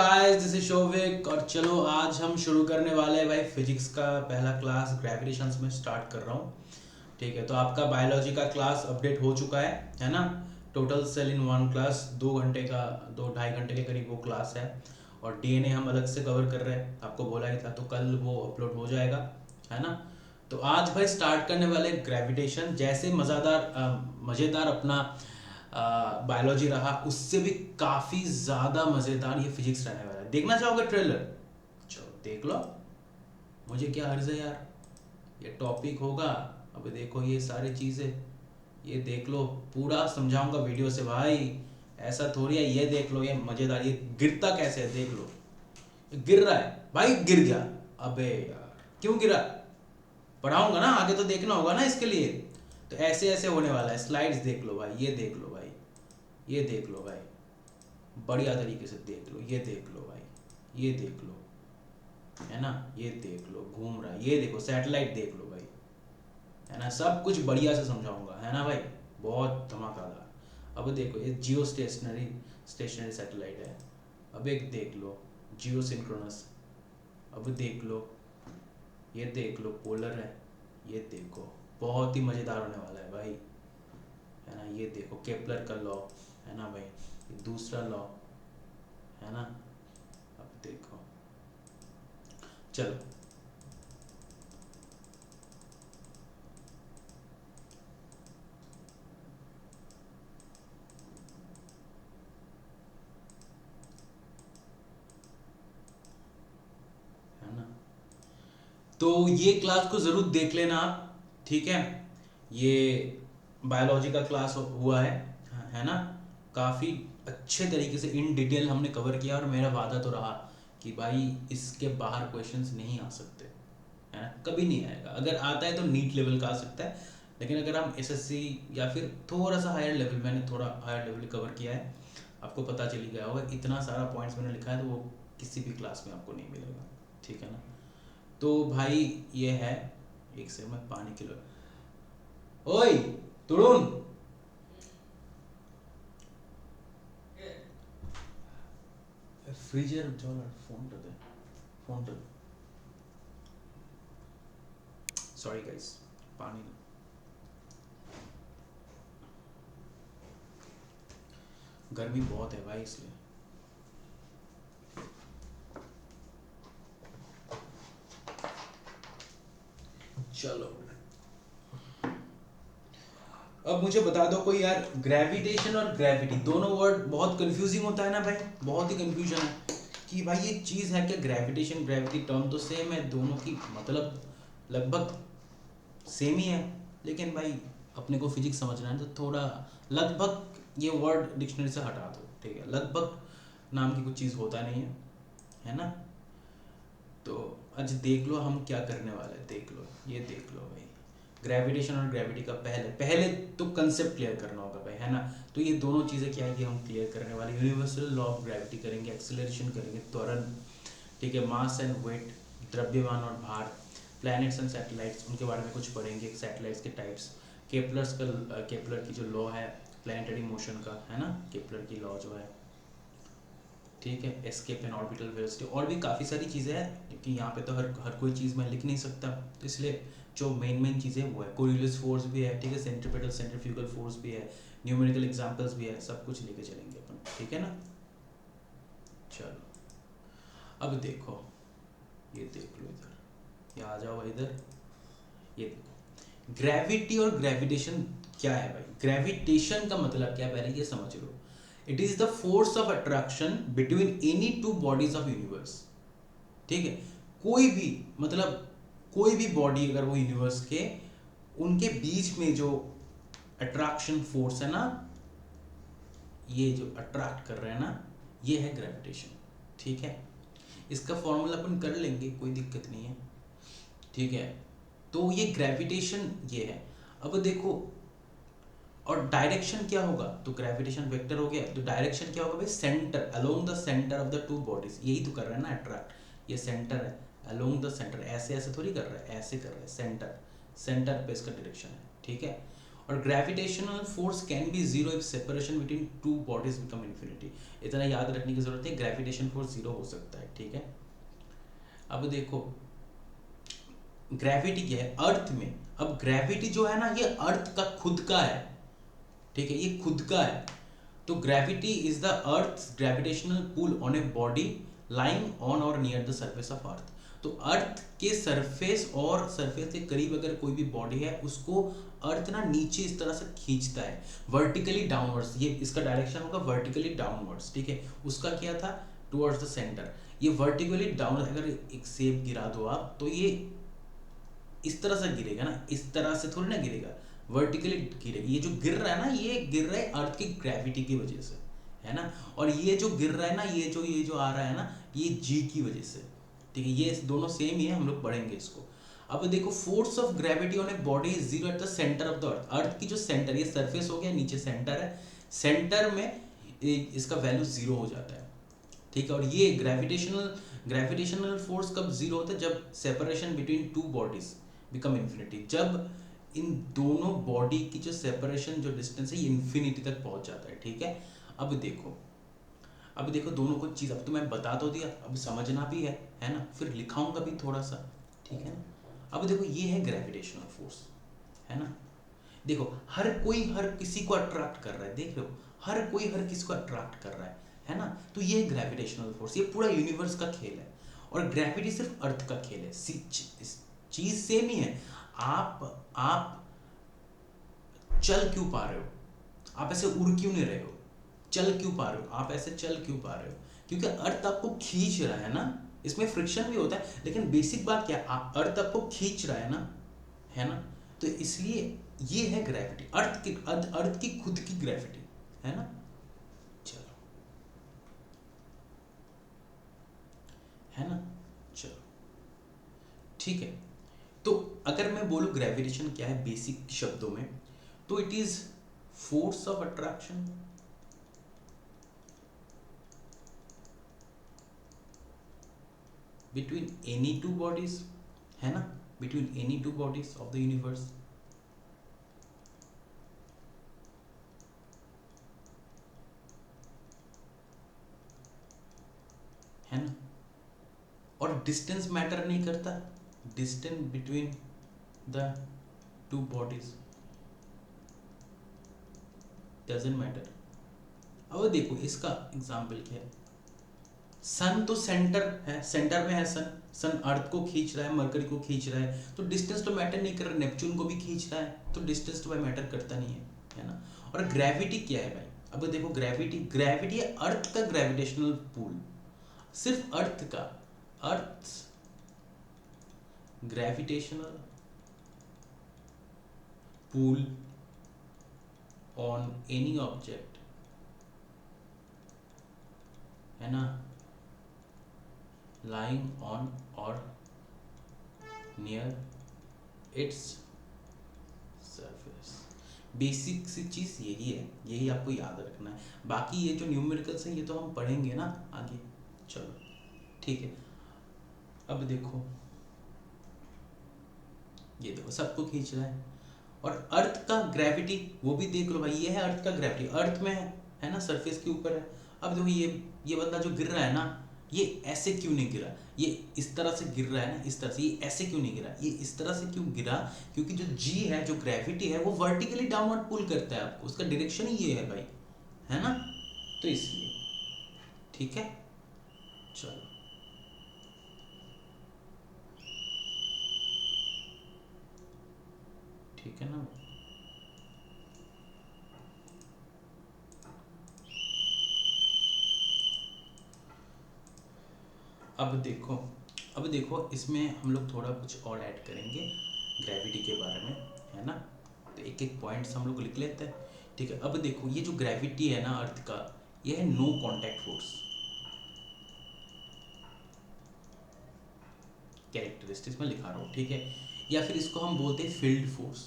Guys, this is Showik और चलो आज हम शुरू करने वाले हैं भाई फिजिक्स का पहला क्लास ग्रेविटेशंस में स्टार्ट कर रहा हूँ। ठीक है, तो आपका बायोलॉजी का क्लास अपडेट हो चुका है ना। Total sale in one class 2 घंटे का 2-2.5 घंटे के करीब वो क्लास है। और डीएनए हम अलग से कवर कर रहे हैं, आपको बोला ही था, तो कल वो अपलोड हो जाएगा, है ना। तो आज भाई स्टार्ट करने वाले ग्रेविटेशन, जैसे मज़ेदार अपना बायोलॉजी रहा, उससे भी काफ़ी ज़्यादा मज़ेदार ये फिजिक्स रहने वाला है। देखना चाहोगे ट्रेलर? चलो देख लो, मुझे क्या हर्ज है यार, ये टॉपिक होगा। अब देखो ये सारी चीज़ें, ये देख लो, पूरा समझाऊंगा वीडियो से भाई। ऐसा थोड़ी है, ये देख लो, ये मज़ेदार, ये गिरता कैसे है देख लो। ये गिर रहा है भाई, गिर गया। अबे यार क्यों गिरा? पढ़ाऊंगा ना आगे, तो देखना होगा ना इसके लिए। तो ऐसे ऐसे होने वाला है। स्लाइड्स देख लो भाई, ये देख लो भाई, ये देख लो भाई, बढ़िया तरीके से देख लो, ये देख लो भाई, ये देख लो, है ना, ये देख लो घूम रहा है, ये देखो सैटेलाइट देख लो भाई, है ना। सब कुछ बढ़िया से समझाऊंगा, है ना भाई, बहुत धमाकेदार। अब देखो ये जियो स्टेशनरी सैटेलाइट है। अब एक देख लो जियो सिंक्रोनस। अब देख लो, ये देख लो पोलर है, ये देखो बहुत ही मज़ेदार होने वाला है भाई, है ना। ये देखो केपलर का लॉ, है ना भाई, ये दूसरा लॉ, है ना। अब देखो, चलो है ना। तो ये क्लास को ज़रूर देख लेना आप, ठीक है। ये बायोलॉजी का क्लास हुआ है ना। काफ़ी अच्छे तरीके से इन डिटेल हमने कवर किया, और मेरा वादा तो रहा कि भाई इसके बाहर क्वेश्चंस नहीं आ सकते, है ना, कभी नहीं आएगा। अगर आता है तो नीट लेवल का आ सकता है, लेकिन अगर हम एसएससी या फिर थोड़ा सा हायर लेवल, मैंने थोड़ा हायर लेवल कवर किया है, आपको पता चली गया होगा। इतना सारा पॉइंट्स मैंने लिखा है तो वो किसी भी क्लास में आपको नहीं मिलेगा, ठीक है ना। तो भाई ये है, एक से मैं पानी किलो, ओए तुरुन, फ्रीजर जॉलर फोन कर दे, फोन कर, सॉरी गाइस, पानी गर्मी बहुत है भाई इसलिए। चलो अब मुझे बता दो कोई यार, ग्रेविटेशन और ग्रेविटी दोनों वर्ड बहुत कंफ्यूजिंग होता है ना भाई, बहुत ही कंफ्यूजन है कि भाई ये चीज़ है क्या। ग्रेविटेशन ग्रेविटी टर्म तो सेम है, दोनों की मतलब लगभग सेम ही है, लेकिन भाई अपने को फिजिक्स समझना है तो थोड़ा लगभग ये वर्ड डिक्शनरी से हटा दो, ठीक है। लगभग नाम की कुछ चीज़ होता नहीं है ना। तो आज देख लो हम क्या करने वाले हैं, देख लो, ये देख लो भाई। ग्रेविटेशन और ग्रेविटी का पहले पहले तो कंसेप्ट क्लियर करना होगा भाई, है ना। तो ये दोनों चीज़ें क्या है कि हम क्लियर करने वाले। यूनिवर्सल लॉ ऑफ ग्रेविटी करेंगे, एक्सेलरेशन करेंगे, त्वरण, ठीक है, मास एंड वेट, द्रव्यमान और भार, प्लैनेट्स एंड सैटेलाइट्स, उनके बारे में कुछ पढ़ेंगे, सैटेलाइट्स के टाइप्स, केपलर की जो लॉ है प्लैनेटरी मोशन का, है ना, केपलर की लॉ जो है, ठीक है, एस्केप एंड ऑर्बिटल वेलोसिटी, और भी काफ़ी सारी चीज़ें हैं, क्योंकि यहाँ पे तो हर कोई चीज़ मैं लिख नहीं सकता, तो इसलिए जो मेन चीज़ें वो है, कोरियोलिस फोर्स भी है, ठीक है, सेंट्रीपिटल सेंट्रीफ्यूगल फोर्स भी है, न्यूमेरिकल एग्जांपल्स भी है, सब कुछ लेके चलेंगे अपन, ठीक है ना। चलो अब देखो, ये देख लो इधर, ये आ जाओ इधर, ये देखो ग्रेविटी और ग्रेविटेशन क्या है भाई। ग्रेविटेशन का मतलब क्या है पहले ये समझ लो। It is the force of attraction between any two bodies of universe, ठीक है। कोई भी मतलब कोई भी बॉडी अगर वो यूनिवर्स के, उनके बीच में जो अट्रैक्शन फोर्स है ना, ये जो अट्रैक्ट कर रहे हैं ना, ये है ग्रेविटेशन, ठीक है। इसका फॉर्मूला अपन कर लेंगे, कोई दिक्कत नहीं है, ठीक है। तो ये ग्रेविटेशन ये है। अब देखो, और डायरेक्शन क्या होगा, तो ग्रेविटेशन वेक्टर हो गया, तो डायरेक्शन क्या होगा भाई, centre, along the centre of the two bodies, यही तो कर रहे हैं ना अट्रैक्ट। ये सेंटर है, अलोंग द सेंटर, ऐसे ऐसे थोड़ी कर रहा है, ऐसे कर रहा है, सेंटर पे इसका डायरेक्शन है, ठीक है। और gravitational force can be zero if separation between two bodies become infinity. इतना याद रखने की जरूरत है, ग्रेविटेशन फोर्स जीरो हो सकता है, ठीक है। अब देखो ग्रेविटी क्या है अर्थ में, अब ग्रेविटी जो है ना ये अर्थ का खुद का है, ठीक है, ये खुद का है। तो gravity is the earth gravitational pull on a body lying on और near the surface of earth. तो अर्थ के सरफेस और सरफेस के करीब अगर कोई भी बॉडी है उसको अर्थ ना नीचे इस तरह से खींचता है वर्टिकली डाउनवर्ड्स, ये इसका डायरेक्शन होगा वर्टिकली डाउनवर्ड्स, ठीक है। उसका क्या था टुवर्ड्स द सेंटर, ये वर्टिकली डाउन, अगर एक सेब गिरा दो आप तो ये इस तरह से गिरेगा ना, इस तरह से थोड़ी ना गिरेगा, वर्टिकली गिरेगा। ये जो गिर रहा है ना ये गिर रहा है अर्थ की ग्रेविटी की वजह से, है ना। और ये जो गिर रहा है ना ये जो आ रहा है ना ये जी की वजह से, ठीक है। ये दोनों सेम ही है, हम लोग पढ़ेंगे इसको। अब देखो force of gravity on a body is zero at the centre of the earth. Earth की जो सेंटर, ये सरफेस हो गया, नीचे सेंटर है, सेंटर में इसका वैल्यू जीरो हो जाता है, ठीक है। और ये ग्रेविटेशनल फोर्स कब जीरो होता है, जब separation between two bodies become infinity, जब इन दोनों बॉडी की जो सेपरेशन जो डिस्टेंस है ये इन्फिनिटी तक पहुंच जाता है, ठीक है। अब देखो दोनों को चीज़, अब तो मैं बता तो दिया, अब समझना भी है ना, फिर लिखाऊंगा भी थोड़ा सा, ठीक है ना। अब देखो ये है ग्रेविटेशनल फोर्स, है ना। देखो हर कोई हर किसी को अट्रैक्ट कर रहा है, देख रहे हो, हर कोई हर किसी को अट्रैक्ट कर रहा है ना। तो ये ग्रेविटेशनल फोर्स, ये पूरा यूनिवर्स का खेल है, और ग्रेविटी सिर्फ अर्थ का खेल है। चीज सेम ही है। आप चल क्यों पा रहे हो, आप ऐसे उड़ क्यों नहीं रहे हो, चल क्यों पा रहे हो, आप ऐसे चल क्यों पा रहे हो, क्योंकि अर्थ आपको खींच रहा है ना। इसमें फ्रिक्शन भी होता है लेकिन बेसिक बात क्या, अर्थ आपको खींच रहा है ना। तो इसलिए ये है ग्रेविटी, अर्थ की खुद की ग्रेविटी, है ना। चलो, है ना, चलो ठीक है। तो अगर मैं बोलूं ग्रेविटेशन क्या है बेसिक शब्दों में, तो it is force of attraction between any two bodies, है ना, between any two bodies of the universe, है ना। और डिस्टेंस मैटर नहीं करता, distance between the two bodies doesn't matter. अब देखो इसका एग्जाम्पल क्या है, सन तो सेंटर है, सेंटर में है सन, सन अर्थ को खींच रहा है, मरकरी को खींच रहा है, तो डिस्टेंस तो मैटर नहीं कर रहा, नेपच्यून को भी खींच रहा है, तो डिस्टेंस तो भाई मैटर करता नहीं है ना। और ग्रेविटी क्या है भाई, अब देखो ग्रेविटी है अर्थ का ग्रेविटेशनल पुल, सिर्फ अर्थ का, earth gravitational pull on any object, है ना, lying on or near its surface। Basic सी चीज़ यही है, यही आपको याद रखना है। बाकी ये जो न्यूमेरिकल्स हैं ये तो हम पढ़ेंगे ना आगे, चलो ठीक है। अब देखो ये देखो सबको खींच रहा है, और अर्थ का ग्रेविटी वो भी देख लो भाई, ये है अर्थ का ग्रेविटी, अर्थ में है ना, सरफेस के ऊपर है। अब देखो ये बंदा जो गिर रहा है ना, ये ऐसे क्यों नहीं गिरा, ये इस तरह से गिर रहा है ना, इस तरह से, ये ऐसे क्यों नहीं गिरा, ये इस तरह से क्यों गिरा, क्योंकि जो जी है, जो ग्रेविटी है, वो वर्टिकली डाउनवर्ड पुल करता है आपको, उसका डायरेक्शन ही ये है भाई, है ना। तो इसलिए ठीक है, चलो ठीक है ना। अब देखो इसमें हम लोग थोड़ा कुछ और ऐड करेंगे ग्रेविटी के बारे में, है ना। तो एक एक पॉइंट्स हम लोग लिख लेते हैं, ठीक है। अब देखो ये जो ग्रेविटी है ना अर्थ का, ये है नो कांटेक्ट फोर्स, कैरेक्टरिस्टिक्स में लिखा रहा हूँ, ठीक है। या फिर इसको हम बोलते हैं फील्ड फोर्स,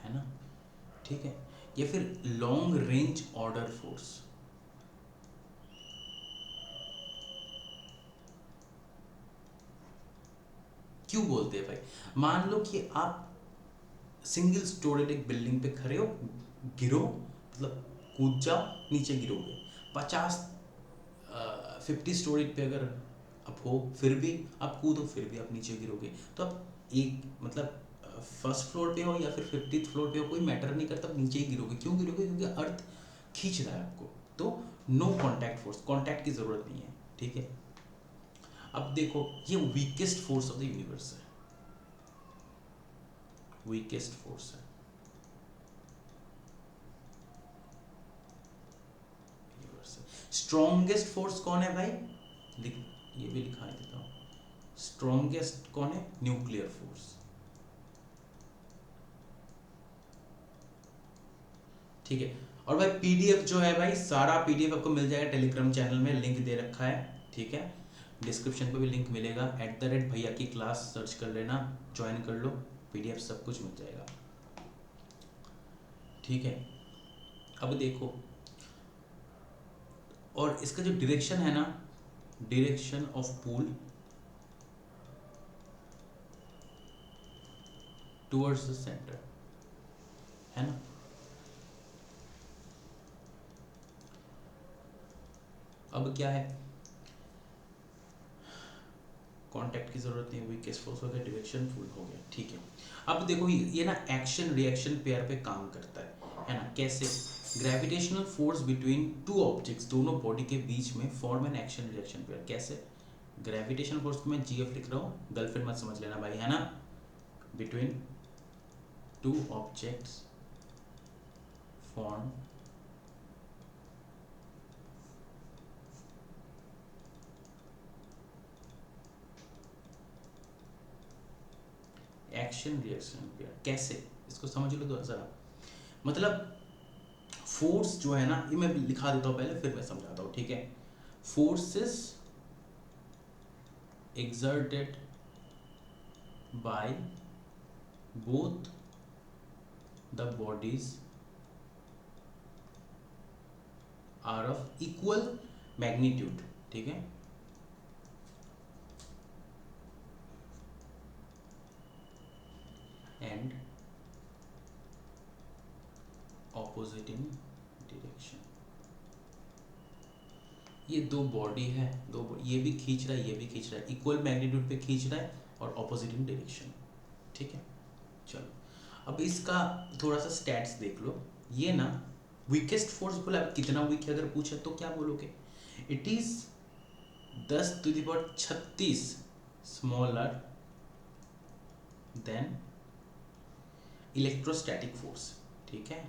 है ना, ठीक है। या फिर लॉन्ग रेंज ऑर्डर फोर्स, क्यों बोलते हैं भाई? मान लो कि आप सिंगल स्टोरेड एक बिल्डिंग पे खड़े हो, गिरो, मतलब कूद जाओ, नीचे गिरोगे। 50 स्टोरेज पे अगर आप हो, फिर भी आप कूदो, फिर भी आप नीचे गिरोगे। तो आप एक मतलब फर्स्ट फ्लोर पे हो या फिर 50th फ्लोर पे हो, कोई मैटर नहीं करता, आप नीचे ही गिरोगे। क्यों गिरोगे? क्योंकि अर्थ खींच रहा है आपको। तो नो कॉन्टैक्ट फोर्स, कॉन्टैक्ट की जरूरत नहीं है, ठीक है। अब देखो, ये weakest force of the universe है, वीकेस्ट फोर्स है यूनिवर्स है। स्ट्रॉन्गेस्ट फोर्स कौन है भाई? ये भी लिखा देता हूँ। स्ट्रॉन्गेस्ट कौन है? न्यूक्लियर फोर्स, ठीक है। और भाई पीडीएफ जो है भाई, सारा पीडीएफ आपको मिल जाएगा टेलीग्राम चैनल में, लिंक दे रखा है, ठीक है। डिस्क्रिप्शन पे भी लिंक मिलेगा, @भैया की क्लास सर्च कर लेना, ज्वाइन कर लो, पीडीएफ सब कुछ मिल जाएगा, ठीक है। अब देखो, और इसका जो डायरेक्शन है ना, direction of pool towards the centre, है ना। अब क्या है, कांटेक्ट की जरूरत नहीं हुई, केस फोर्स हो गया, डायरेक्शन फुल हो गया, ठीक है। अब देखो ये ना एक्शन रिएक्शन पेयर पे काम करता है ना। कैसे? Gravitational force between two objects, दोनों बॉडी के बीच में form an action reaction pair. कैसे? ग्रेविटेशनल फोर्स को मैं जीएफ लिख रहा हूँ, गर्लफ्रेंड मत समझ लेना भाई, है ना। Between two objects form action reaction pair. कैसे? इसको समझ लो तो जरा। मतलब फोर्स जो है ना, ये मैं लिखा देता हूँ पहले, फिर मैं समझाता हूँ, ठीक है। Forces exerted by both the bodies are of equal magnitude, ठीक है। and opposite in direction। ये दो बॉडी है, ये भी खींच रहा है, ये भी खींच रहा है, इक्वल मैग्नीट्यूड पे खींच रहा है और ऑपोजिट इन डायरेक्शन, ठीक है। चलो, अब इसका थोड़ा सा स्टैट्स देख लो। ये ना वीकेस्ट फोर्स बोला, कितना वीक है अगर पूछे तो क्या बोलोगे? It is 10⁻36 smaller than electrostatic force, ठीक है।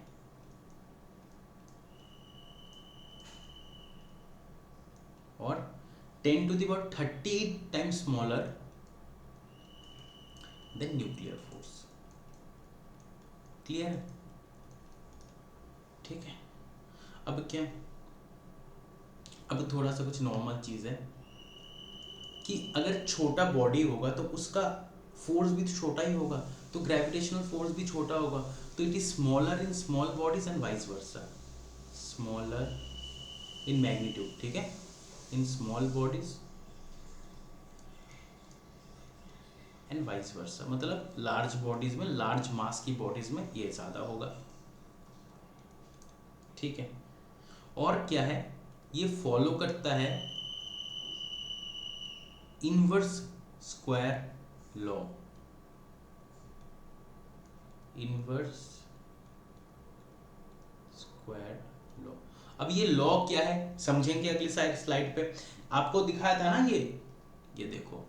और 10⁻38 times smaller than nuclear force. Clear है? ठीक है। अब क्या, अब थोड़ा सा कुछ नॉर्मल चीज है कि अगर छोटा बॉडी होगा तो उसका फोर्स भी तो छोटा ही होगा, तो ग्रेविटेशनल फोर्स भी छोटा होगा। तो it is smaller in small bodies and vice versa, smaller in magnitude, ठीक है, in small bodies and vice versa. मतलब लार्ज बॉडीज में, लार्ज मास की बॉडीज में ये ज्यादा होगा, ठीक है। और क्या है, ये फॉलो करता है inverse square law, inverse square law. अब ये लॉ क्या है समझेंगे अगली स्लाइड पे। आपको दिखाया था ना ये देखो,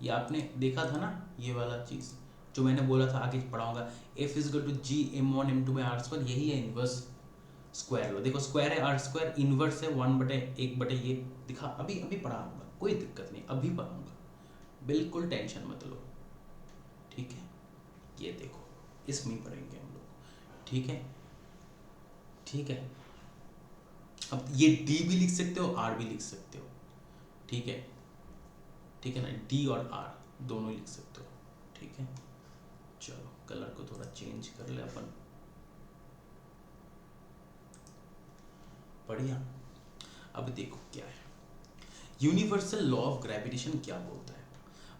ये आपने देखा था ना, ये वाला चीज जो मैंने बोला था आगे पढ़ाऊंगा, F is equal to G m1 m2/r², यही है इनवर्स स्क्वायर लॉ। देखो स्क्वायर है, आर स्क्वायर, इनवर्स है 1/1/, ये दिखा, अभी अभी पढ़ाऊंगा, कोई दिक्कत नहीं, अभी पढ़ाऊंगा, बिल्कुल टेंशन मत लो, ठीक है। ये देखो, इसमें ही पढ़ेंगे हम लोग, ठीक है, ठीक है। अब ये D भी लिख सकते हो, R भी लिख सकते हो, ठीक है, ठीक है ना, D और R दोनों लिख सकते हो, ठीक है। चलो कलर को थोड़ा चेंज कर ले अपन, बढ़िया। अब देखो क्या है, यूनिवर्सल लॉ ऑफ ग्रेविटेशन क्या बोलता है।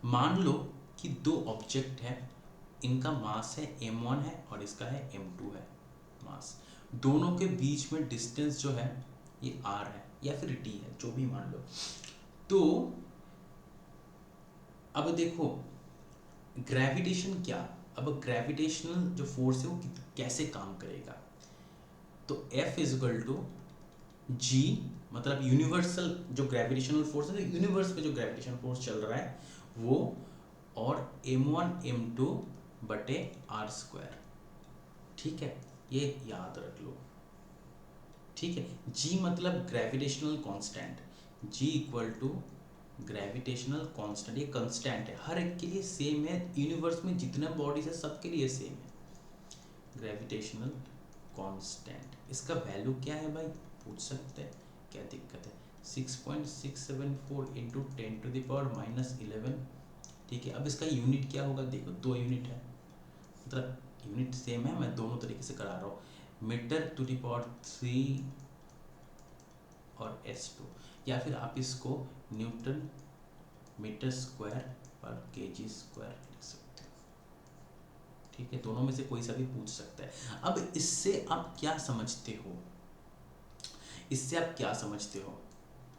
मान लो कि दो ऑब्जेक्ट है, इनका मास है m1 है और इसका है m2 है मास, दोनों के बीच में डिस्टेंस जो है ये r है या फिर t है, जो भी मान लो। तो अब देखो ग्रेविटेशन क्या, अब ग्रेविटेशनल जो फोर्स है वो कैसे काम करेगा। तो F इजिकल टू जी, मतलब यूनिवर्सल जो ग्रेविटेशनल फोर्स है, यूनिवर्स में जो ग्रेविटेशनल फोर्स चल रहा है वो, और m1 m2 बटे r स्क्वायर। ठीक है, ये याद रख लो। ठीक है, g मतलब gravitational constant, g equal to gravitational constant, ये कांस्टेंट है, हर एक के लिए सेम है, यूनिवर्स में जितने बॉडीज है सबके लिए सेम है ग्रेविटेशनल कांस्टेंट। इसका वैल्यू क्या है भाई, पूछ सकते हैं, क्या दिक्कत है, 6.674 इंटू 10⁻⁻11। ठीक है, अब इसका यूनिट क्या होगा, देखो 2 यूनिट है, मतलब यूनिट सेम है, मैं दोनों तरीके से करा रहा हूँ, m⁻³ और s2, या फिर आप इसको न्यूटन मीटर स्क्वायर पर kg स्क्वायर लिख सकते हो। ठीक है, दोनों में से कोई सा भी पूछ सकता है। अब इससे आप क्या समझते हो, इससे आप क्या समझते हो,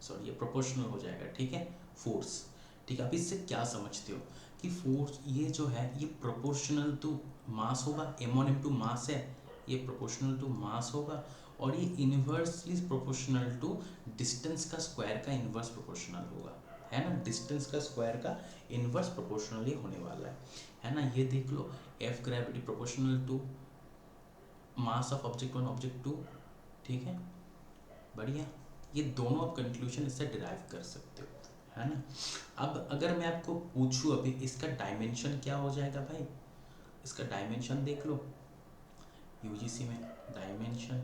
सॉरी ये प्रोपोर्शनल हो जाएगा। ठीक है, फोर्स। ठीक है, अब इससे क्या समझते हो कि फोर्स ये जो है ये प्रोपोर्शनल टू मास होगा, m1 m2 मास है, ये प्रोपोर्शनल टू मास होगा, और ये इनवर्सली प्रोपोर्शनल टू डिस्टेंस का स्क्वायर का इनवर्स प्रोपोर्शनल होगा, है ना, डिस्टेंस का स्क्वायर का इनवर्स प्रोपोर्शनली होने वाला है ना। ये देख लो, F gravity proportional to mass of object 1 object 2। ठीक है, बढ़िया, ये दोनों आप कंक्लूजन इससे डिराइव कर सकते हो, है ना। अब अगर मैं आपको पूछूं अभी इसका डायमेंशन क्या हो जाएगा भाई, इसका डायमेंशन देख लो, यूजीसी में डायमेंशन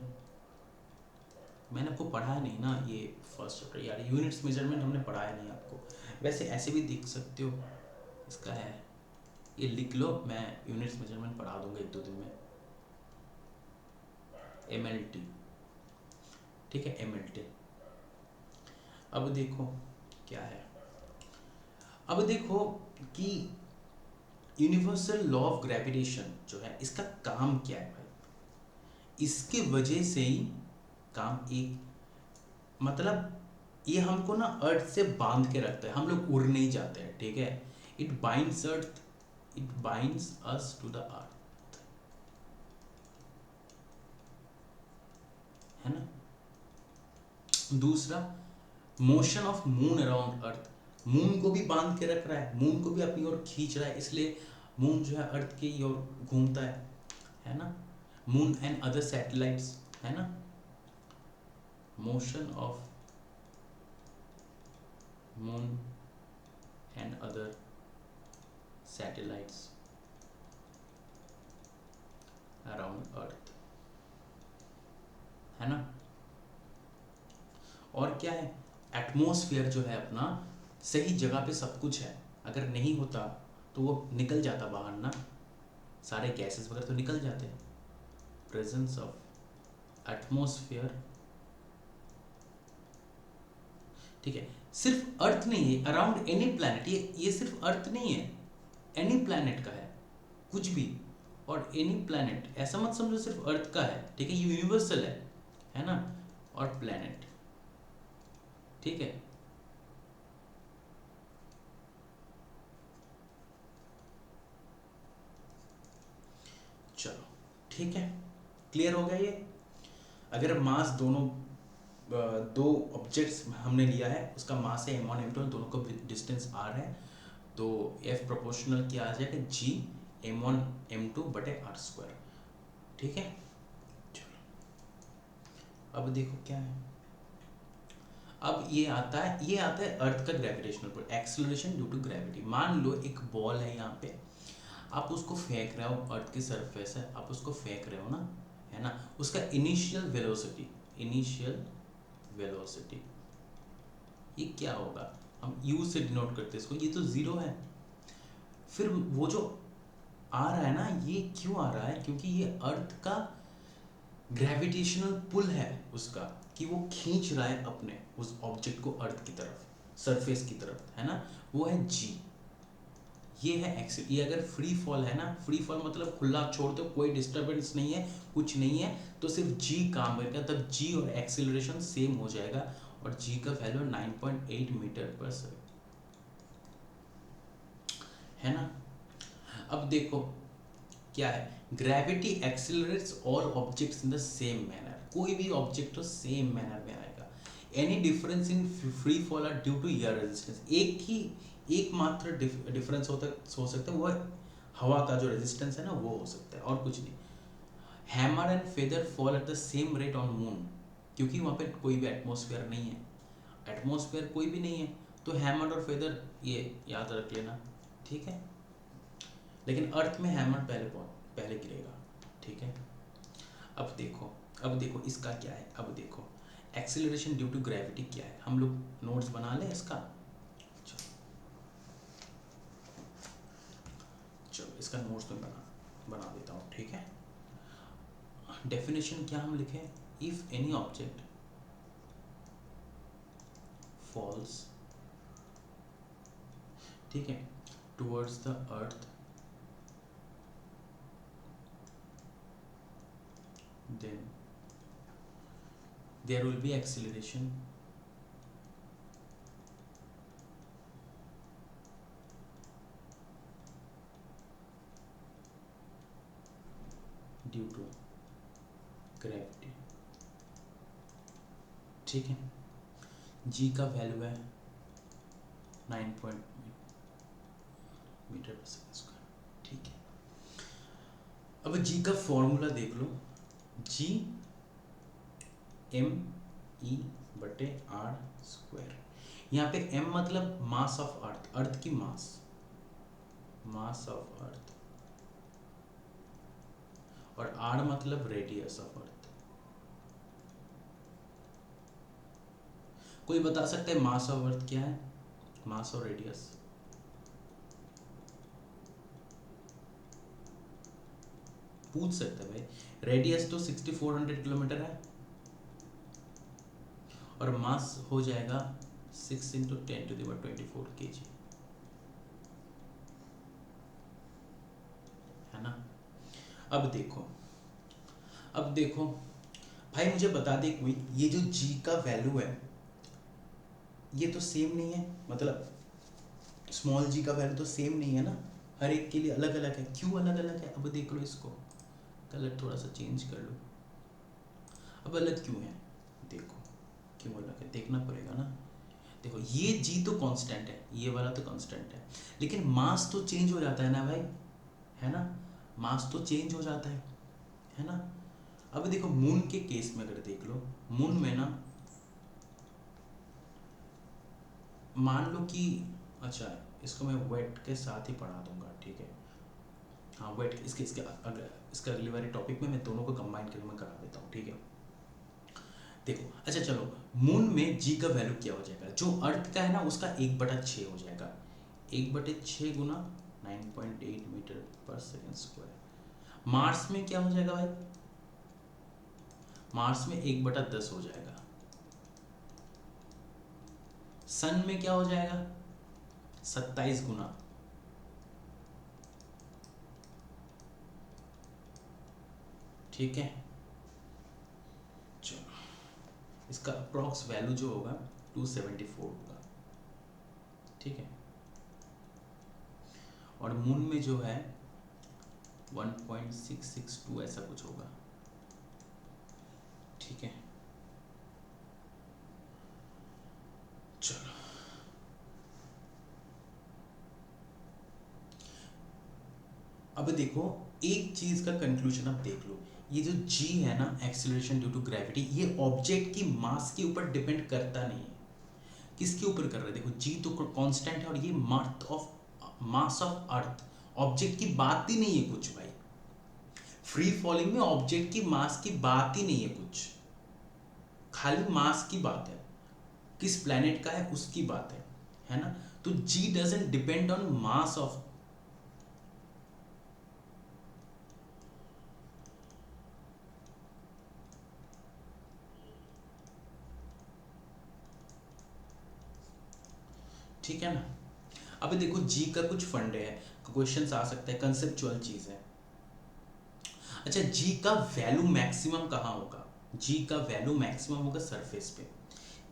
मैंने आपको पढ़ाया नहीं ना, ये फर्स्ट चैप्टर यार, यूनिट्स मेजरमेंट हमने पढ़ाया नहीं आपको, वैसे ऐसे भी देख सकते हो, इसका है, ये लिख लो, मैं यूनिट्स मेजरमेंट पढ़ा दूंगा 1-2 दिन में, MLT। ठीक है, MLT। अब देखो क्या है, अब देखो कि यूनिवर्सल लॉ ऑफ ग्रेविटेशन जो है इसका काम क्या है भाई, इसके वजह से ही काम, एक मतलब ये हमको ना अर्थ से बांध के रखता है, हम लोग उड़ नहीं जाते हैं। ठीक है, it binds earth, it binds us to the earth, है ना। दूसरा, motion of moon around earth, moon को भी बांध के रख रहा है, मून को भी अपनी ओर खींच रहा है, इसलिए मून जो है अर्थ की ओर घूमता है ना। मून एंड अदर सैटेलाइट्स, है ना, motion of moon and other satellites around earth, है ना। और क्या है, एटमॉस्फेयर जो है अपना सही जगह पे सब कुछ है, अगर नहीं होता तो वो निकल जाता बाहर ना, सारे गैसेस वगैरह तो निकल जाते हैं। प्रेजेंस ऑफ एटमॉस्फेयर, ठीक है, सिर्फ अर्थ नहीं है, अराउंड एनी प्लैनेट, ये सिर्फ अर्थ नहीं है, एनी प्लैनेट का है कुछ भी, और एनी प्लैनेट ऐसा मत समझो सिर्फ अर्थ का है। ठीक है, ये यूनिवर्सल है ना, और प्लैनेट। ठीक है, चलो ठीक है, क्लियर हो गया ये। अगर मास दोनों दो ऑब्जेक्ट्स हमने लिया है, उसका मास है m1 m2, दोनों का डिस्टेंस r है, तो F प्रोपोर्शनल क्या आ जाएगा, g m1 m2 बटे r स्क्वायर। ठीक है, चलो अब देखो क्या है, अब ये आता है अर्थ का gravitational pull, acceleration due to gravity. मान लो एक बॉल है यहाँ पे, आप उसको फेंक रहे हो, अर्थ की सरफेस है, आप उसको फेंक रहे हो ना, है ना, उसका इनिशियल वेलोसिटी ये क्या होगा, हम u से डिनोट करते हैं इसको, ये तो 0 है। फिर वो जो आ रहा है ना, ये क्यों आ रहा है, क्योंकि ये अर्थ का ग्रेविटेशनल पुल है उसका, कि वो खींच रहा है अपने उस ऑब्जेक्ट को अर्थ की तरफ, सरफेस की तरफ, है ना, वो है g। ये है एक्सिल। ये अगर फ्री फॉल है ना, फ्री फॉल मतलब खुला छोड़ दो, कोई डिस्टर्बेंस नहीं है, कुछ नहीं है, तो सिर्फ जी काम करेगा, तब जी और एक्सिलरेशन सेम हो जाएगा, और जी का वैल्यू 9.8 मीटर पर सेकेंड, है ना। अब देखो क्या है, gravity accelerates all objects in the same manner, कोई भी ऑब्जेक्ट हो सेम मैनर में आएगा। Any difference in free fall are due to air resistance, एकमात्र डिफरेंस हो सकता है वो हवा का जो रेजिस्टेंस है ना, वो हो सकता है, और कुछ नहीं। Hammer and feather fall at the same rate on moon, क्योंकि वहाँ पे कोई भी एटमॉस्फेयर नहीं है, एटमॉस्फेयर कोई भी नहीं है, तो हैमर और फेदर ये याद रख लेना, ठीक है। लेकिन अर्थ में हैमर पहले गिरेगा, ठीक है। अब देखो इसका क्या है, अब देखो एक्सीलरेशन ड्यू टू ग्रेविटी क्या है, हम लोग नोट्स बना लें इसका। चलो इसका नोट्स में बना देता हूँ, ठीक है। डेफिनेशन क्या हम लिखें, इफ एनी ऑब्जेक्ट फॉल्स, ठीक है, towards the earth, then there will be acceleration due to gravity, ठीक है। g का वैल्यू है 9 मीटर पर सेकेंड स्क्वायर, ठीक है। अब g का फॉर्मूला देख लो, g m/r²। यहाँ पे m मतलब मास ऑफ अर्थ, अर्थ की मास ऑफ अर्थ, और r मतलब रेडियस ऑफ अर्थ। कोई बता सकता है मास ऑफ अर्थ क्या है, मास और रेडियस? पूछ सकते हैं भाई। रेडियस तो 6400 किलोमीटर है, और मास हो जाएगा 6 × 10⁻24 kg, है ना। अब देखो भाई, मुझे बता दे कोई, ये जो g का वैल्यू है ये तो सेम नहीं है, मतलब स्मॉल g का वैल्यू तो सेम नहीं है ना, हर एक के लिए अलग अलग है। क्यों अलग अलग है, अब देख लो इसको, कलर थोड़ा सा चेंज कर लो। अब अलग क्यों है, देखो क्यों अलग है, देखना पड़ेगा ना। देखो ये g तो कांस्टेंट है, ये वाला तो कांस्टेंट है, लेकिन मास तो चेंज हो जाता है ना भाई, है ना, मास तो चेंज हो जाता है ना। अब देखो मून के केस में अगर देख लो, मून में ना मान लो कि, अच्छा इसको मैं वेट के साथ ही पढ़ा दूंगा, ठीक है। हाँ वेट, इसके अगली बारी टॉपिक में मैं दोनों को कंबाइन करके मैं करा देता हूँ, ठीक है। देखो अच्छा चलो, मून में जी का वैल्यू क्या हो जाएगा, जो अर्थ का है ना उसका 1/6 हो जाएगा, 1/6 गुना 9.8 मीटर पर सेकेंड स्क्वायर। मार्स में क्या हो जाएगा भाई, मार्स में 1/10 हो जाएगा। सन में क्या हो जाएगा, 27 गुना, ठीक है। चलो इसका अप्रॉक्स वैल्यू जो होगा 274 होगा, ठीक है। और मून में जो है 1.662 ऐसा कुछ होगा, ठीक है। चलो अब देखो एक चीज का कंक्लूजन अब देख लो, ये जो g है ना, एक्सीलरेशन ड्यू टू ग्रेविटी, ये ऑब्जेक्ट की मास के ऊपर डिपेंड करता नहीं है। किसके ऊपर कर रहा है, देखो g तो कांस्टेंट है, और ये मास ऑफ अर्थ, ऑब्जेक्ट की बात ही नहीं है कुछ भाई। फ्री फॉलिंग में ऑब्जेक्ट की मास की बात ही नहीं है कुछ, खाली मास की बात है, किस प्लेनेट का है उसकी बात है ना। तो g doesn't depend on mass of, ठीक है ना। अभी देखो जी का कुछ फंडे है, क्वेश्चंस आ सकते हैं, कंसेप्चुअल चीज है। अच्छा, जी का वैल्यू मैक्सिमम कहाँ होगा? जी का वैल्यू मैक्सिमम होगा सरफेस पे।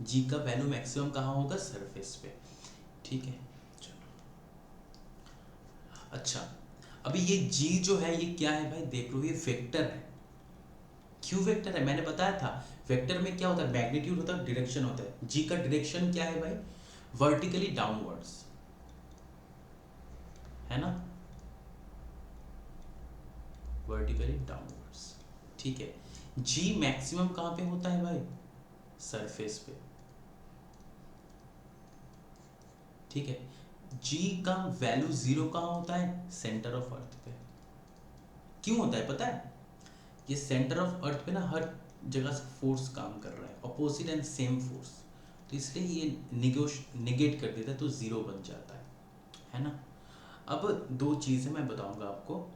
जी का वैल्यू मैक्सिमम कहाँ होगा? सरफेस पे। ठीक है, चलो। अच्छा, अभी ये जी जो है ये क्या है भाई? देख लो, ये वेक्टर है। क्यों वेक्टर है? मैंने बताया था, वेक्टर में क्या होता है? मैग्नीट्यूड होता है, डायरेक्शन होता है। जी का डायरेक्शन क्या है भाई? वर्टिकली डाउनवर्ड्स, है ना, वर्टिकली डाउनवर्ड्स। ठीक है, जी मैक्सिमम कहाँ पे होता है भाई? सरफेस पे। ठीक है, जी का वैल्यू जीरो कहाँ होता है? सेंटर ऑफ अर्थ पे। क्यों होता है पता है? ये सेंटर ऑफ अर्थ पे ना हर जगह से फोर्स काम कर रहा है, अपोजिट एंड सेम फोर्स, तो इसलिए ये निगेट कर देता है, तो जीरो बन जाता है ना। अब दो चीजें मैं बताऊंगा आपको।